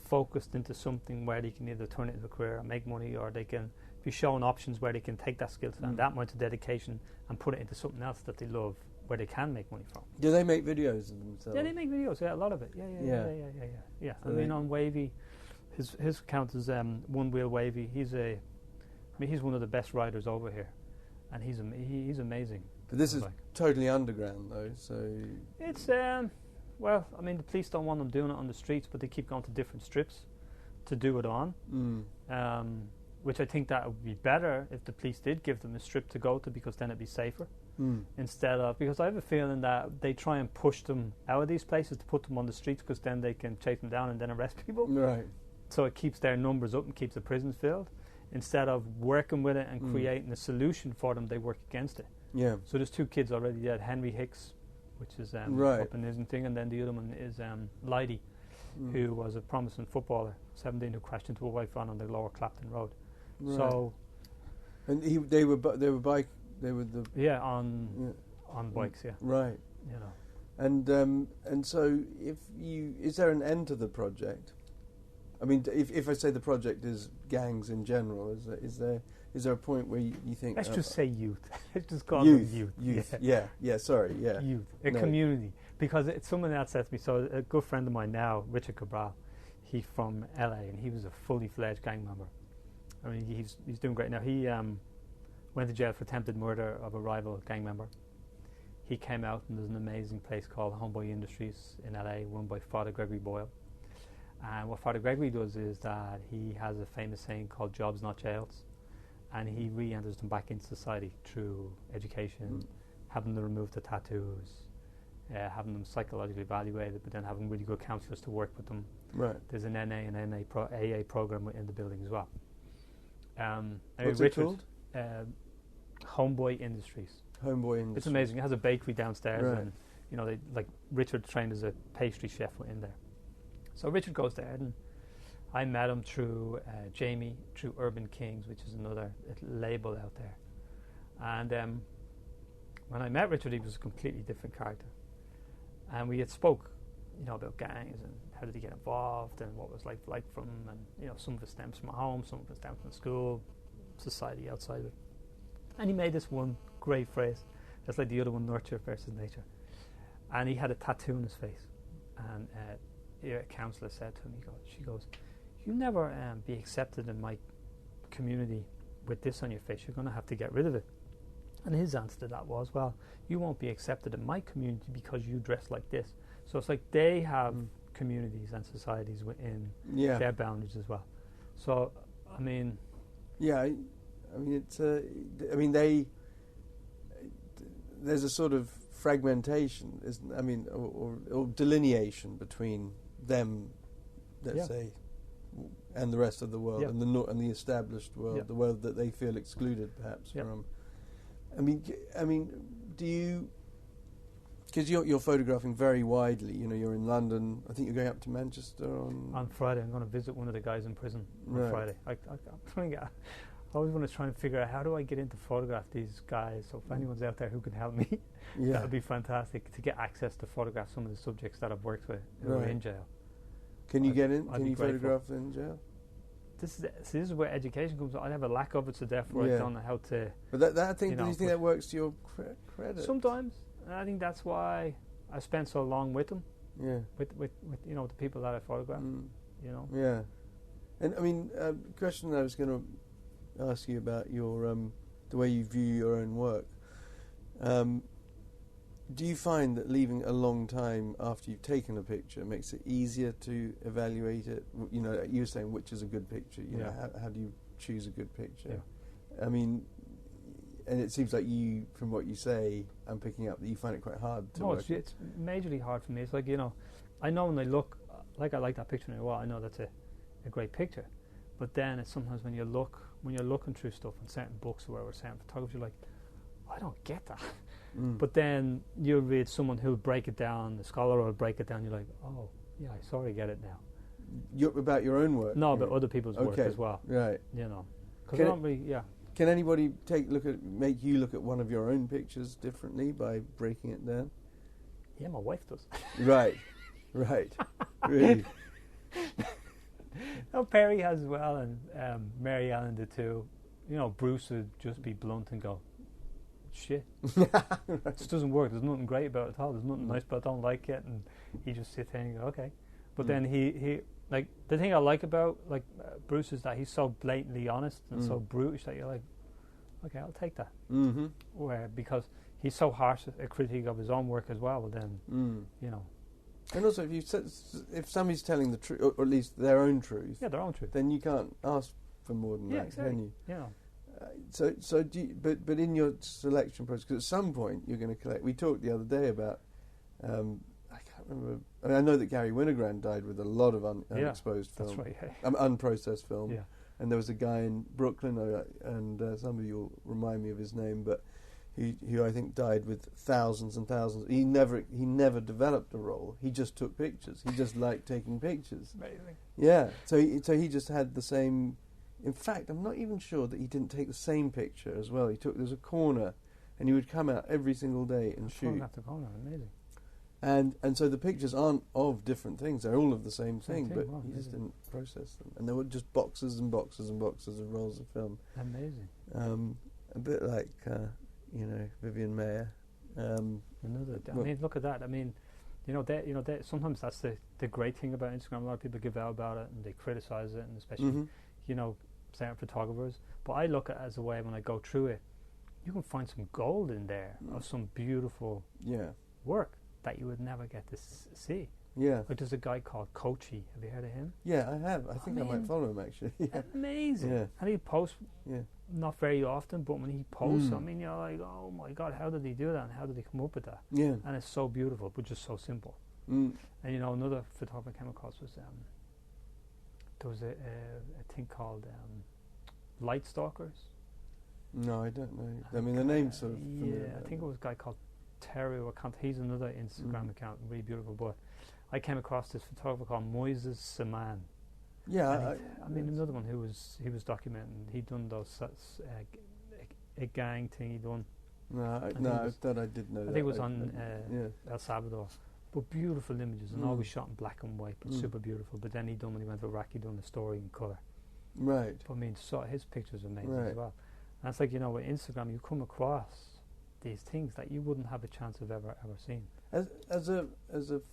B: focused into something where they can either turn it into a career and make money, or they can be shown options where they can take that skill and that amount of dedication and put it into something else that they love, where they can make money from.
C: Do they make videos of themselves?
B: Yeah, they make videos. Yeah, a lot of it. Yeah. So I mean, on Wavy, his account is One Wheel Wavy. He's one of the best riders over here, and he's amazing.
C: But this is totally underground, though. So
B: it's well, I mean, the police don't want them doing it on the streets, but they keep going to different strips to do it on. Which I think that would be better if the police did give them a strip to go to, because then it'd be safer. Instead of, because I have a feeling that they try and push them out of these places to put them on the streets, because then they can chase them down and then arrest people.
C: Right.
B: So it keeps their numbers up and keeps the prisons filled. Instead of working with it and creating a solution for them, they work against it.
C: Yeah.
B: So there's two kids already dead. Henry Hicks, which is up in Islington, and then the other one is Leidy, who was a promising footballer, 17, who crashed into a white van on the Lower Clapton Road.
C: Right.
B: So,
C: and on
B: bikes, yeah.
C: Right.
B: You know.
C: And so is there an end to the project? I mean, if I say the project is gangs in general, is there a point where you think...
B: Let's just say youth. Let's just call them youth.
C: Youth, sorry.
B: Youth, community. Because it's someone that says to me, so a good friend of mine now, Richard Cabral, he's from LA, and he was a fully fledged gang member. I mean, he's doing great now. He went to jail for attempted murder of a rival gang member. He came out, and there's an amazing place called Homeboy Industries in LA, run by Father Gregory Boyle. And what Father Gregory does is that he has a famous saying called "jobs, not jails," and he re-enters them back into society through education, having them remove the tattoos, having them psychologically evaluated, but then having really good counsellors to work with them.
C: Right.
B: There's an NA and AA program in the building as well.
C: What's it called?
B: Homeboy Industries.
C: Homeboy Industries.
B: It's amazing. It has a bakery downstairs, and they Richard trained as a pastry chef in there. So Richard goes there, and I met him through Jamie, through Urban Kings, which is another label out there. And when I met Richard, he was a completely different character. And we had spoke, about gangs and how did he get involved and what was life like from him. And, some of it stems from home, some of it stems from school, society outside of it. And he made this one great phrase. That's like the other one, nurture versus nature. And he had a tattoo on his face. And a counsellor said to him, she goes, "You never be accepted in my community with this on your face. You're going to have to get rid of it." And his answer to that was, "Well, you won't be accepted in my community because you dress like this." So it's like they have communities and societies within their boundaries as well. So, I mean...
C: Yeah, I mean, it's... there's a sort of fragmentation, isn't? I mean, or delineation between them, let's say, and the rest of the world, and the established world, the world that they feel excluded, perhaps from. I mean, do you? Because you're photographing very widely. You're in London. I think you're going up to Manchester on
B: Friday. I'm going to visit one of the guys in prison on Friday. I'm trying to I always want to try and figure out how do I get into photograph these guys. So if anyone's out there who can help me, that would be fantastic to get access to photograph some of the subjects that I've worked with who are in jail.
C: Can you get in? Can you photograph in jail?
B: This is where education comes. I have a lack of it, so therefore I don't know how to.
C: But that thing, do you think that works to your credit?
B: Sometimes, and I think that's why I spent so long with them. with the people that I photograph.
C: Yeah, and I mean, question I was going to ask you about your the way you view your own work. Do you find that leaving a long time after you've taken a picture makes it easier to evaluate it? You know, you were saying which is a good picture. You know, how do you choose a good picture? Yeah. I mean, and it seems like you, from what you say, I'm picking up that you find it quite hard to work.
B: It's majorly hard for me. It's like, I know when I look, like I like that picture in a while, I know that's a great picture. But then it's sometimes when you're looking through stuff in certain books or whatever, certain photographers, you're like, I don't get that. But then you'll read someone who'll break it down, the scholar will break it down, you're like, oh, yeah, I sort of get it now.
C: About your own work?
B: No, about other people's work as well.
C: Right.
B: Because I don't really,
C: Can anybody make you look at one of your own pictures differently by breaking it down?
B: Yeah, my wife does.
C: Right. Really?
B: No, Perry has as well, and Mary Ellen did too. Bruce would just be blunt and go, shit. This doesn't work. There's nothing great about it at all. There's nothing nice, but I don't like it. And he just sits there and go, okay. But then he like, the thing I like about Bruce is that he's so blatantly honest and so brutish that you're like, okay, I'll take that. Where because he's so harsh a critique of his own work as well, then
C: And also, if somebody's telling the truth, or at least their own truth,
B: their own truth,
C: then you can't ask for more than that,
B: exactly.
C: can you?
B: Yeah.
C: So do you, but in your selection process, because at some point you're going to collect. We talked the other day about I can't remember. I mean, I know that Gary Winogrand died with a lot of unexposed film,
B: that's right,
C: unprocessed film. Yeah. And there was a guy in Brooklyn, and some of you will remind me of his name, but who I think died with thousands and thousands. He never developed a role. He just took pictures. He just liked taking pictures.
B: Amazing.
C: Yeah. So he just had the same. In fact, I'm not even sure that he didn't take the same picture as well. There's a corner, and he would come out every single day and shoot.
B: Corner after corner, amazing.
C: And so the pictures aren't of different things; they're all of the same thing. But
B: wow,
C: he just didn't process them, and there were just boxes and boxes and boxes of rolls of film.
B: Amazing.
C: A bit like Vivian Mayer.
B: I mean, look at that. I mean, sometimes that's the great thing about Instagram. A lot of people give out about it and they criticize it, and especially certain photographers. But I look at it as a way when I go through it, you can find some gold in there of some beautiful work that you would never get to see.
C: Yeah.
B: Like there's a guy called Kochi. Have you heard of him?
C: Yeah, I have. I think I might follow him actually.
B: Amazing. Yeah. And he posts not very often, but when he posts, I mean, you're like, oh my God, how did he do that? And how did he come up with that?
C: Yeah.
B: And it's so beautiful, but just so simple. And another photographer I came across was there was a thing called Light Stalkers.
C: No, I don't know. I mean, the name's sort of familiar.
B: I think it was a guy called Terry account. He's another Instagram account, really beautiful. But I came across this photographer called Moises Saman.
C: Yeah,
B: I mean, another one he was documenting. He'd done those a gang thing. He done.
C: I thought I did know that.
B: I think it was on El Salvador. But beautiful images, and always shot in black and white, but super beautiful. But then when he went to Iraq, he done the story in colour.
C: Right.
B: But I mean, his pictures are amazing as well. And it's like, with Instagram, you come across these things that you wouldn't have a chance of ever seeing.
C: As a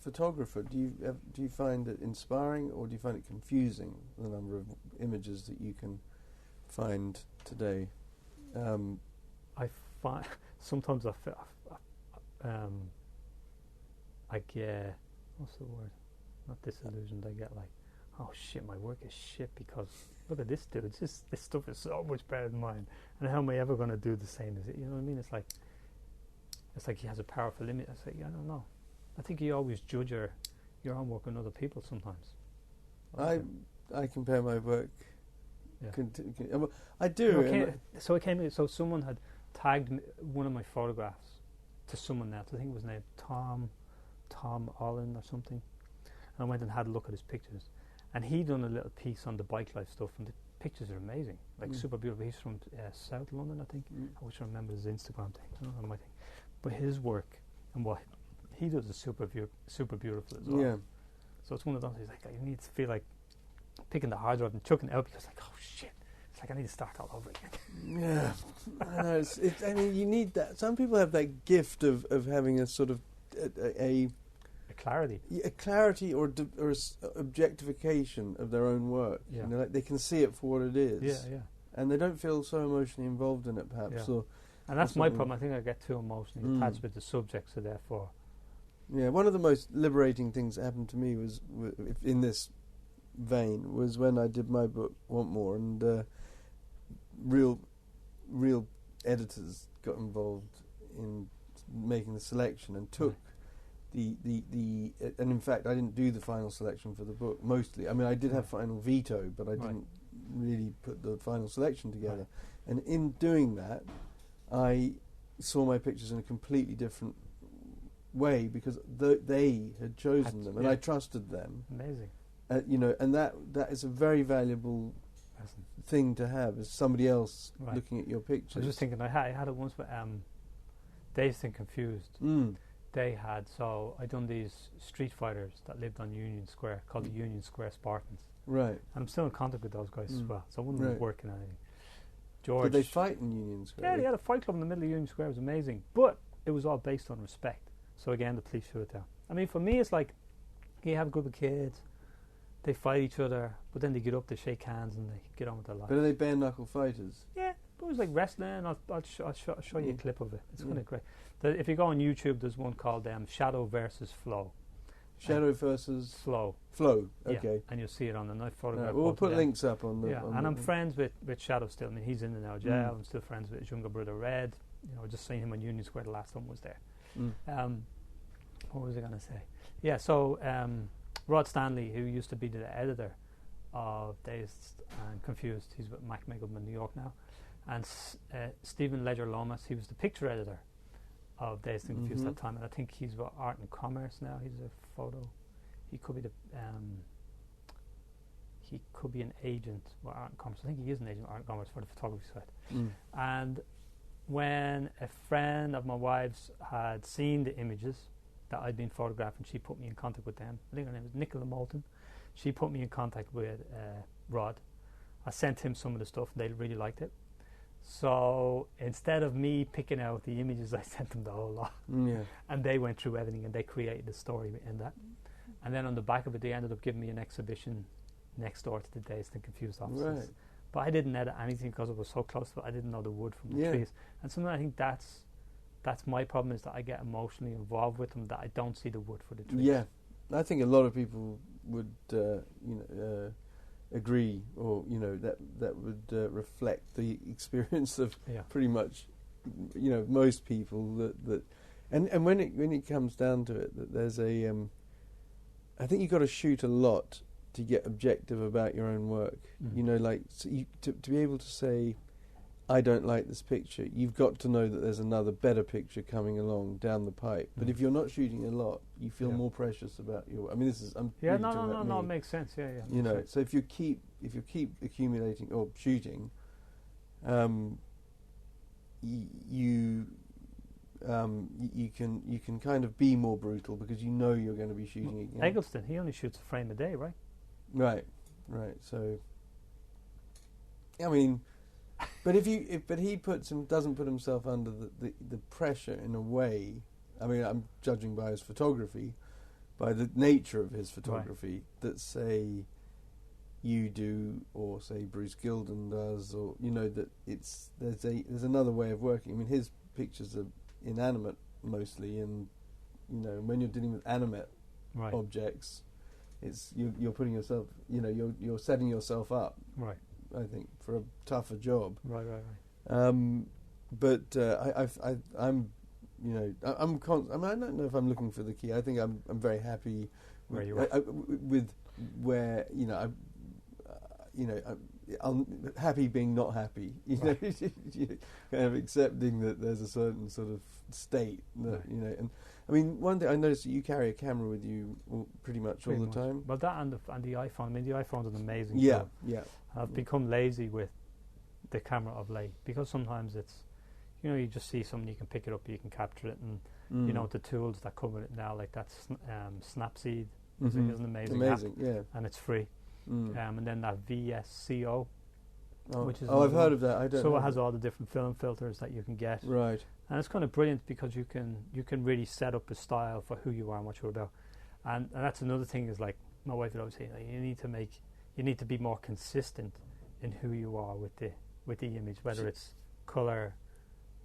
C: photographer, do you find it inspiring, or do you find it confusing, the number of images that you can find today?
B: I find sometimes I get, what's the word? Not disillusioned. I get like, oh shit, my work is shit because look at this dude. This stuff is so much better than mine. And how am I ever going to do the same as it? You know what I mean? It's like he has a powerful image. I say, I don't know. I think you always judge your own work on other people sometimes.
C: I compare my work. Yeah. I do.
B: So someone had tagged one of my photographs to someone else. I think it was named Tom Olin or something. And I went and had a look at his pictures. And he done a little piece on the bike life stuff, and the pictures are amazing, super beautiful. He's from South London, I think. I wish I remember his Instagram thing. I don't know my thing. But his work and what he does is super beautiful as well. Yeah. So it's one of those. He's like, you need to feel like picking the hard drive and chucking it out because, like, oh shit, it's like I need to start all over again.
C: Yeah, I know. I mean, you need that. Some people have that gift of having a sort of a
B: clarity.
C: A clarity or objectification of their own work.
B: Yeah.
C: Like they can see it for what it is.
B: Yeah.
C: And they don't feel so emotionally involved in it, perhaps.
B: Yeah. And that's my problem. I think I get too emotionally attached with the subject, so therefore...
C: Yeah, one of the most liberating things that happened to me was, in this vein, was when I did my book, Want More, and real editors got involved in making the selection and took the and in fact I didn't do the final selection for the book mostly. I mean, I did have final veto, but I didn't really put the final selection together. And in doing that, I saw my pictures in a completely different way because they had chosen them and I trusted them.
B: Amazing.
C: And that is a very valuable thing to have, is somebody else looking at your pictures.
B: I was just thinking, I had it once with Dazed and Confused. They had, so I done these street fighters that lived on Union Square called the Union Square Spartans.
C: Right.
B: And I'm still in contact with those guys as well, so I wouldn't be working on anything. George,
C: did they fight in Union Square?
B: Yeah, they had a fight club in the middle of Union Square. It was amazing, but it was all based on respect. So again, the police shut it down. I mean, for me, it's like you have a group of kids, they fight each other, but then they get up, they shake hands, and they get on with their life.
C: But are they bare knuckle fighters?
B: Yeah, but it was like wrestling. I'll show you a clip of it. It's kind of great. If you go on YouTube, there's one called Shadow versus Flow.
C: Shadow versus
B: Flow.
C: Flow. Okay.
B: Yeah, and you'll see it on the night photograph.
C: Right, we'll put links up on the.
B: Yeah, and I'm friends with Shadow still. I mean, he's in the now jail. I'm still friends with his younger brother Red. Just seeing him on Union Square. The last time was there. What was I going to say? Yeah, so Rod Stanley, who used to be the editor of Dazed and Confused, he's with Mac Makeup in New York now, and Stephen Ledger Lomas, he was the picture editor of Dazed and Confused at that time, and I think he's with Art and Commerce now. He's a photo. He could be he could be an agent with Art and Commerce. I think he is an agent with Art and Commerce for the photography side. And when a friend of my wife's had seen the images that I'd been photographing, she put me in contact with them. I think her name was Nicola Moulton. She put me in contact with Rod. I sent him some of the stuff, and they really liked it. So instead of me picking out the images, I sent them the whole lot. And they went through everything, and they created the story in that. And then on the back of it, they ended up giving me an exhibition next door to the Dazed and Confused offices. Right. But I didn't edit anything because it was so close to it. I didn't know the wood from the trees. And sometimes I think that's my problem, is that I get emotionally involved with them, that I don't see the wood for the trees. Yeah,
C: I think a lot of people would, agree, or that would reflect the experience of pretty much, most people. And when it comes down to it, that there's I think you've got to shoot a lot to get objective about your own work. To be able to say, I don't like this picture, you've got to know that there's another better picture coming along down the pipe. But if you're not shooting a lot, you feel more precious about your. I mean, this is.
B: No, it makes sense. Yeah.
C: So if you keep accumulating or shooting, you can kind of be more brutal because you're going to be shooting again.
B: Eggleston, he only shoots a frame a day, right?
C: Right. So, I mean, but he doesn't put himself under the pressure in a way. I mean, I'm judging by his photography, by the nature of his photography, that say you do, or say Bruce Gilden does, or that there's another way of working. I mean, his pictures are inanimate mostly, and when you're dealing with animate objects, it's you're putting yourself, you're setting yourself up, I think, for a tougher job.
B: Right.
C: But I'm I don't know if I'm looking for the key. I think I'm very happy
B: where you are.
C: With where I'm happy being not happy. Kind of accepting that there's a certain sort of state that and I mean, one thing I noticed that you carry a camera with you pretty much all the time.
B: Well, that and the iPhone. I mean, the iPhone's an amazing
C: tool.
B: I've become lazy with the camera of late because sometimes it's, you just see something, you can pick it up, you can capture it, and the tools that come with it now, like that Snapseed is an amazing app, and it's free. And then that VSCO, which is
C: I've heard of that. I don't.
B: So it has all the different film filters that you can get.
C: Right.
B: And it's kind of brilliant because you can really set up a style for who you are and what you're about. And that's another thing is like my wife would always say, like, you need to be more consistent in who you are with the image, whether it's colour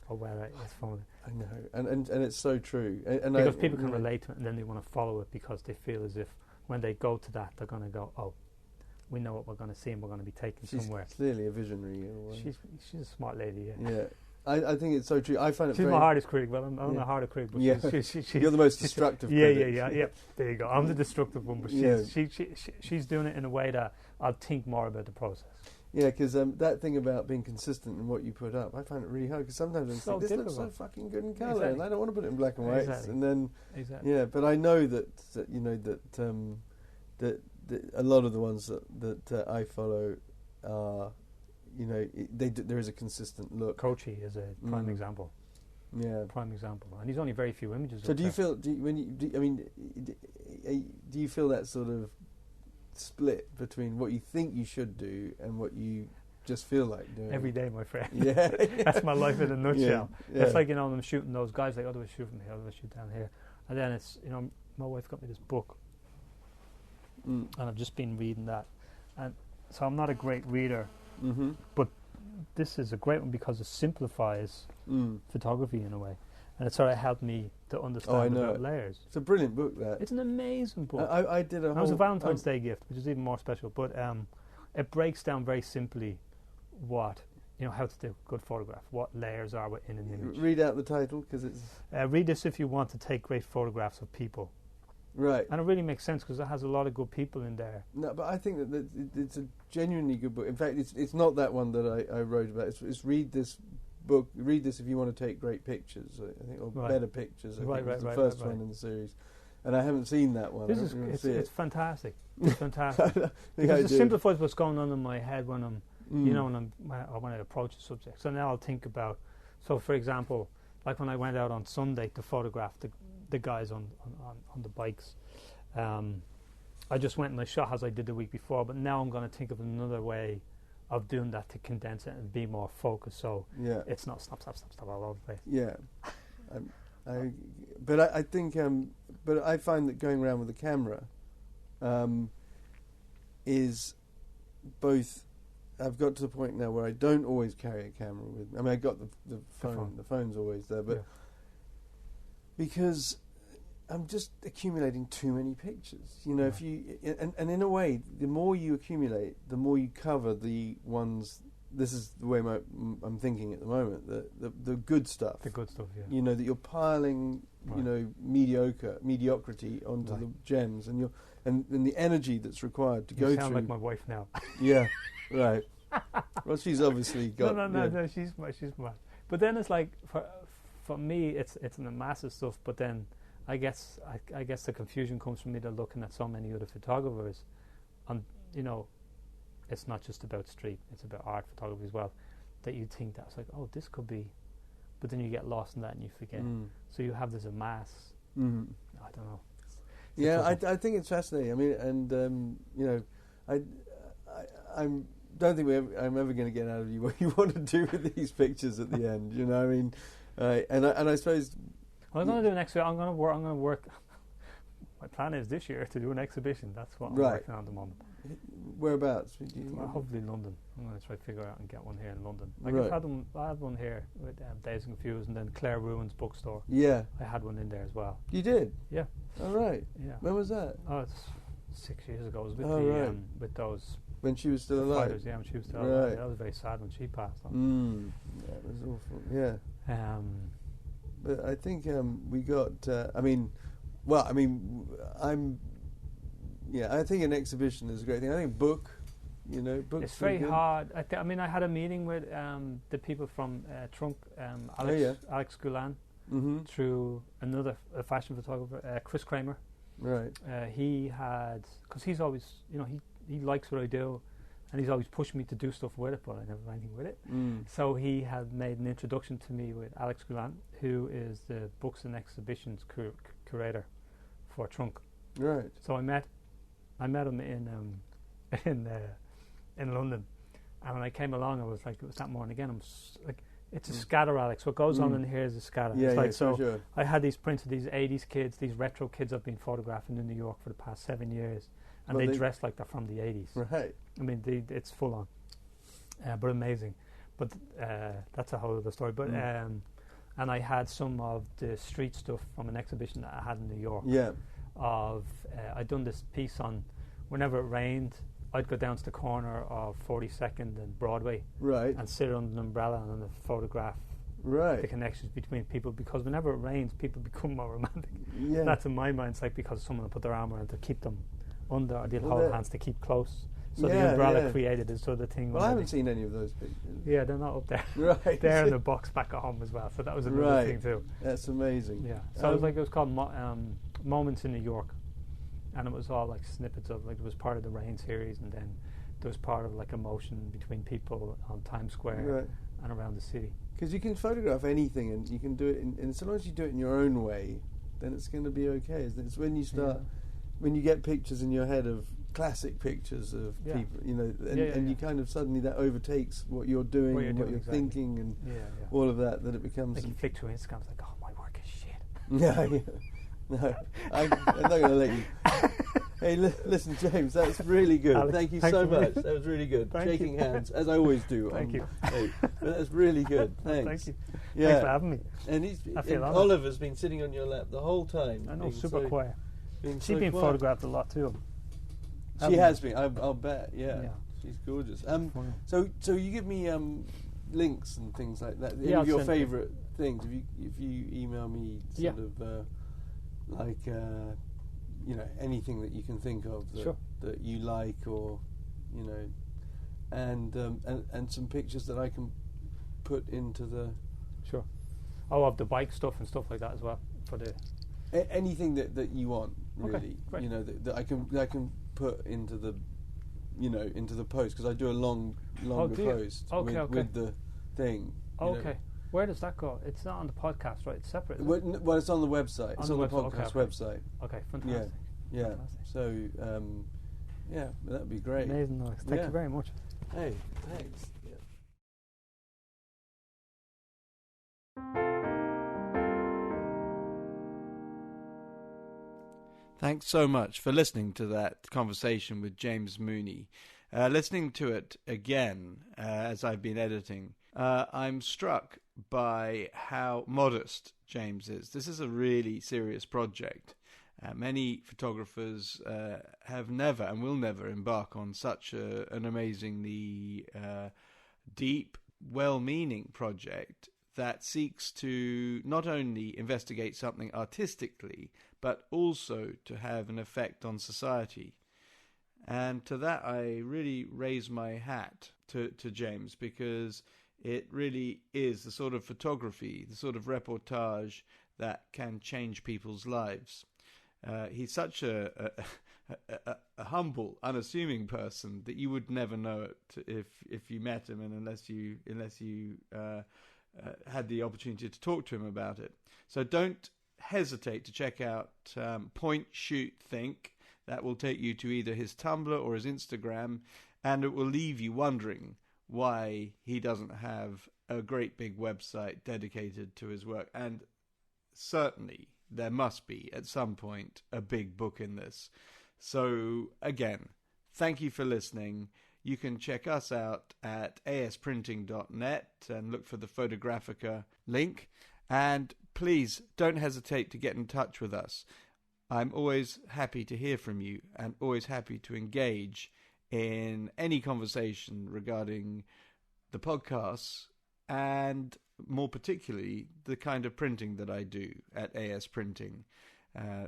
B: or whether it's phone.
C: I know, and it's so true. And
B: because people can relate to it, and then they want to follow it because they feel as if when they go to that, they're going to go, oh, we know what we're going to see, and we're going to be taken somewhere. Clearly
C: a visionary.
B: She's a smart lady. Yeah.
C: Yeah. I think it's so true. I find it.
B: She's my hardest critic. Well, I'm the hardest critic, but
C: you're the most destructive. critic.
B: Yeah. There you go. I'm the destructive one, but she's doing it in a way that I'll think more about the process.
C: Yeah, because that thing about being consistent in what you put up, I find it really hard. Because sometimes I think this looks so fucking good in colour, and I don't want to put it in black and white. And then, but I know that a lot of the ones that I follow are. There is a consistent look.
B: Kochi is a prime example.
C: Yeah,
B: prime example, and he's only very few images.
C: So, do you feel that sort of split between what you think you should do and what you just feel like doing
B: every day, my friend?
C: Yeah,
B: that's my life in a nutshell. Yeah. It's like I'm shooting those guys. Like, do I shoot from here? Do I shoot down here? And then it's my wife got me this book, and I've just been reading that, and so I'm not a great reader. Mm-hmm. But this is a great one because it simplifies photography in a way, and it sort of helped me to understand about layers.
C: It's a brilliant book. It's
B: an amazing book.
C: I did a whole...
B: It was a Valentine's Day gift, which is even more special. But it breaks down very simply how to do a good photograph, what layers are within an image.
C: Read out the title because it's...
B: read this if you want to take great photographs of people.
C: Right.
B: And it really makes sense because it has a lot of good people in there.
C: No, but I think that it's a genuinely good book. In fact, it's not that one that I wrote about. It's read this book. Read this if you want to take great pictures, I think, or better pictures. I think it's the first one in the series. And I haven't seen that one.
B: It's fantastic. It's fantastic. Because it simplifies what's going on in my head when I'm, when I approach a subject. So now I'll think about, for example, like when I went out on Sunday to photograph the guys on the bikes, I just went and I shot as I did the week before, but now I'm going to think of another way of doing that to condense it and be more focused, so it's not stop all over the place. Yeah.
C: I think but I find that going around with a camera is both. I've got to the point now where I don't always carry a camera with me. I mean, I got the phone. The phone's always there, but because I'm just accumulating too many pictures. If you and in a way, the more you accumulate, the more you cover the ones. This is the way I'm thinking at the moment. The good stuff.
B: The good stuff. Yeah.
C: That you're piling. Mediocrity onto the gems, and the energy that's required to go through. You
B: sound like my wife now.
C: Yeah. Right. Well, she's obviously got...
B: No, she's mad. But then it's like, for me, it's in the massive stuff, but then I guess the confusion comes from me to looking at so many other photographers, and, it's not just about street, it's about art photography as well, that you think that's like, oh, this could be, but then you get lost in that and you forget. So you have this mass. I don't know.
C: I think it's fascinating. I mean, and, I don't think I'm ever going to get out of you what you want to do with these pictures at the end. I mean, and I suppose.
B: Well, I'm going to do an exhibition. I'm going to work. My plan is this year to do an exhibition. That's what I'm working on at the moment.
C: Whereabouts?
B: Hopefully London. I'm going to try to figure out and get one here in London. I had one here with Days and Confused, and then Claire Ruin's bookstore. Yeah, I had one in there as well.
C: You did?
B: Yeah.
C: All right.
B: Yeah.
C: when was that?
B: Oh, it's 6 years ago. It was with with those.
C: When she was still alive?
B: Fighters, when she was still alive. That was very sad when she passed on.
C: That was awful, yeah. But I think we got, I think an exhibition is a great thing. I think books
B: it's very hard. I had a meeting with the people from Trunk, Alex Gulan, through another fashion photographer, Chris Kramer.
C: Right.
B: He had, because he's always, he likes what I do, and he's always pushed me to do stuff with it, but I never do anything with it. So he had made an introduction to me with Alex Gulan, who is the books and exhibitions curator for Trunk.
C: Right.
B: So I met him in London, and when I came along, I was like, it was that morning again. I'm like, It's a scatter, Alex. What goes on in here is a scatter.
C: Yeah,
B: it's like,
C: sure.
B: I had these prints of these 80s kids, these retro kids I've been photographing in New York for the past 7 years, and they dress like they're from the 80s.
C: Right.
B: I mean, it's full on, but amazing. But that's a whole other story. But and I had some of the street stuff from an exhibition that I had in New York.
C: Yeah.
B: I'd done this piece on whenever it rained, I'd go down to the corner of 42nd and Broadway,
C: right,
B: and sit under an umbrella and photograph
C: right
B: the connections between people, because whenever it rains, people become more romantic.
C: Yeah.
B: That's in my mind. It's like because someone will put their arm around to keep them under, or they'll hold hands to keep close. So the umbrella created this sort of thing.
C: Well, I haven't seen any of those pictures.
B: Yeah, they're not up there.
C: Right.
B: They're in the box back at home as well. So that was another thing too.
C: That's amazing.
B: Yeah. So it was called Moments in New York, and it was all like snippets of, like, it was part of the Rain series, and then there was part of like emotion between people on Times Square and around the city.
C: Because you can photograph anything, and you can do it, and so long as you do it in your own way, then it's going to be okay. Isn't it? It's when you start, when you get pictures in your head of classic pictures of people, you know, and you kind of suddenly that overtakes what you're doing, what you're thinking, and all of that it becomes.
B: Like you flick through Instagram, it's like, oh, my work is shit.
C: No, I'm not going to let you. Hey, listen, James, that's really good.
B: Alex,
C: thank you so much. That was really good. Shaking hands, as I always do.
B: Thank you.
C: Hey, but that's really good. Thanks.
B: Thank you.
C: Yeah.
B: Thanks for having me.
C: And Oliver's been sitting on your lap the whole time.
B: I know, super quiet. She's
C: so
B: been
C: quiet.
B: photographed a lot too.
C: She has been. I'll bet. Yeah. She's gorgeous. So you give me links and things like that. Any of your favourite things. If you email me sort of like you know, anything that you can think of that you like, or you know, and some pictures that I can put into the
B: of the bike stuff and stuff like that as well, for the
C: anything that you want, really.
B: Okay,
C: you know, that I can put into the, you know, into the post, because I do a longer post with the thing.
B: Okay. Where does that go? It's not on the podcast, right? It's separate.
C: Well, it's on the website. It's on the podcast website.
B: Okay, fantastic.
C: Yeah.
B: Fantastic.
C: So, that would be great.
B: Amazing, Alex. Thank you very much.
C: Hey, thanks. Yeah.
A: Thanks so much for listening to that conversation with James Mooney. Listening to it again as I've been editing, I'm struck by how modest James is. This is a really serious project. Many photographers have never and will never embark on such an amazingly deep, well-meaning project that seeks to not only investigate something artistically, but also to have an effect on society. And to that, I really raise my hat to James, because it really is the sort of photography, the sort of reportage that can change people's lives. He's such a humble, unassuming person that you would never know it if you met him, and unless you had the opportunity to talk to him about it. So don't hesitate to check out Point, Shoot, Think. That will take you to either his Tumblr or his Instagram, and it will leave you wondering why he doesn't have a great big website dedicated to his work. And certainly there must be, at some point, a big book in this. So, again, thank you for listening. You can check us out at asprinting.net and look for the Photographica link. And please don't hesitate to get in touch with us. I'm always happy to hear from you, and always happy to engage in any conversation regarding the podcasts, and more particularly the kind of printing that I do at AS Printing.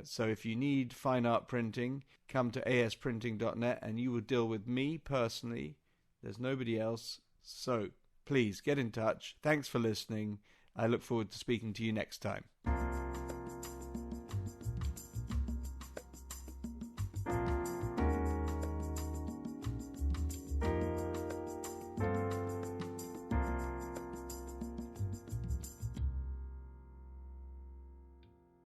A: So if you need fine art printing, come to asprinting.net and you will deal with me personally. There's nobody else. So please get in touch. Thanks for listening. I look forward to speaking to you next time.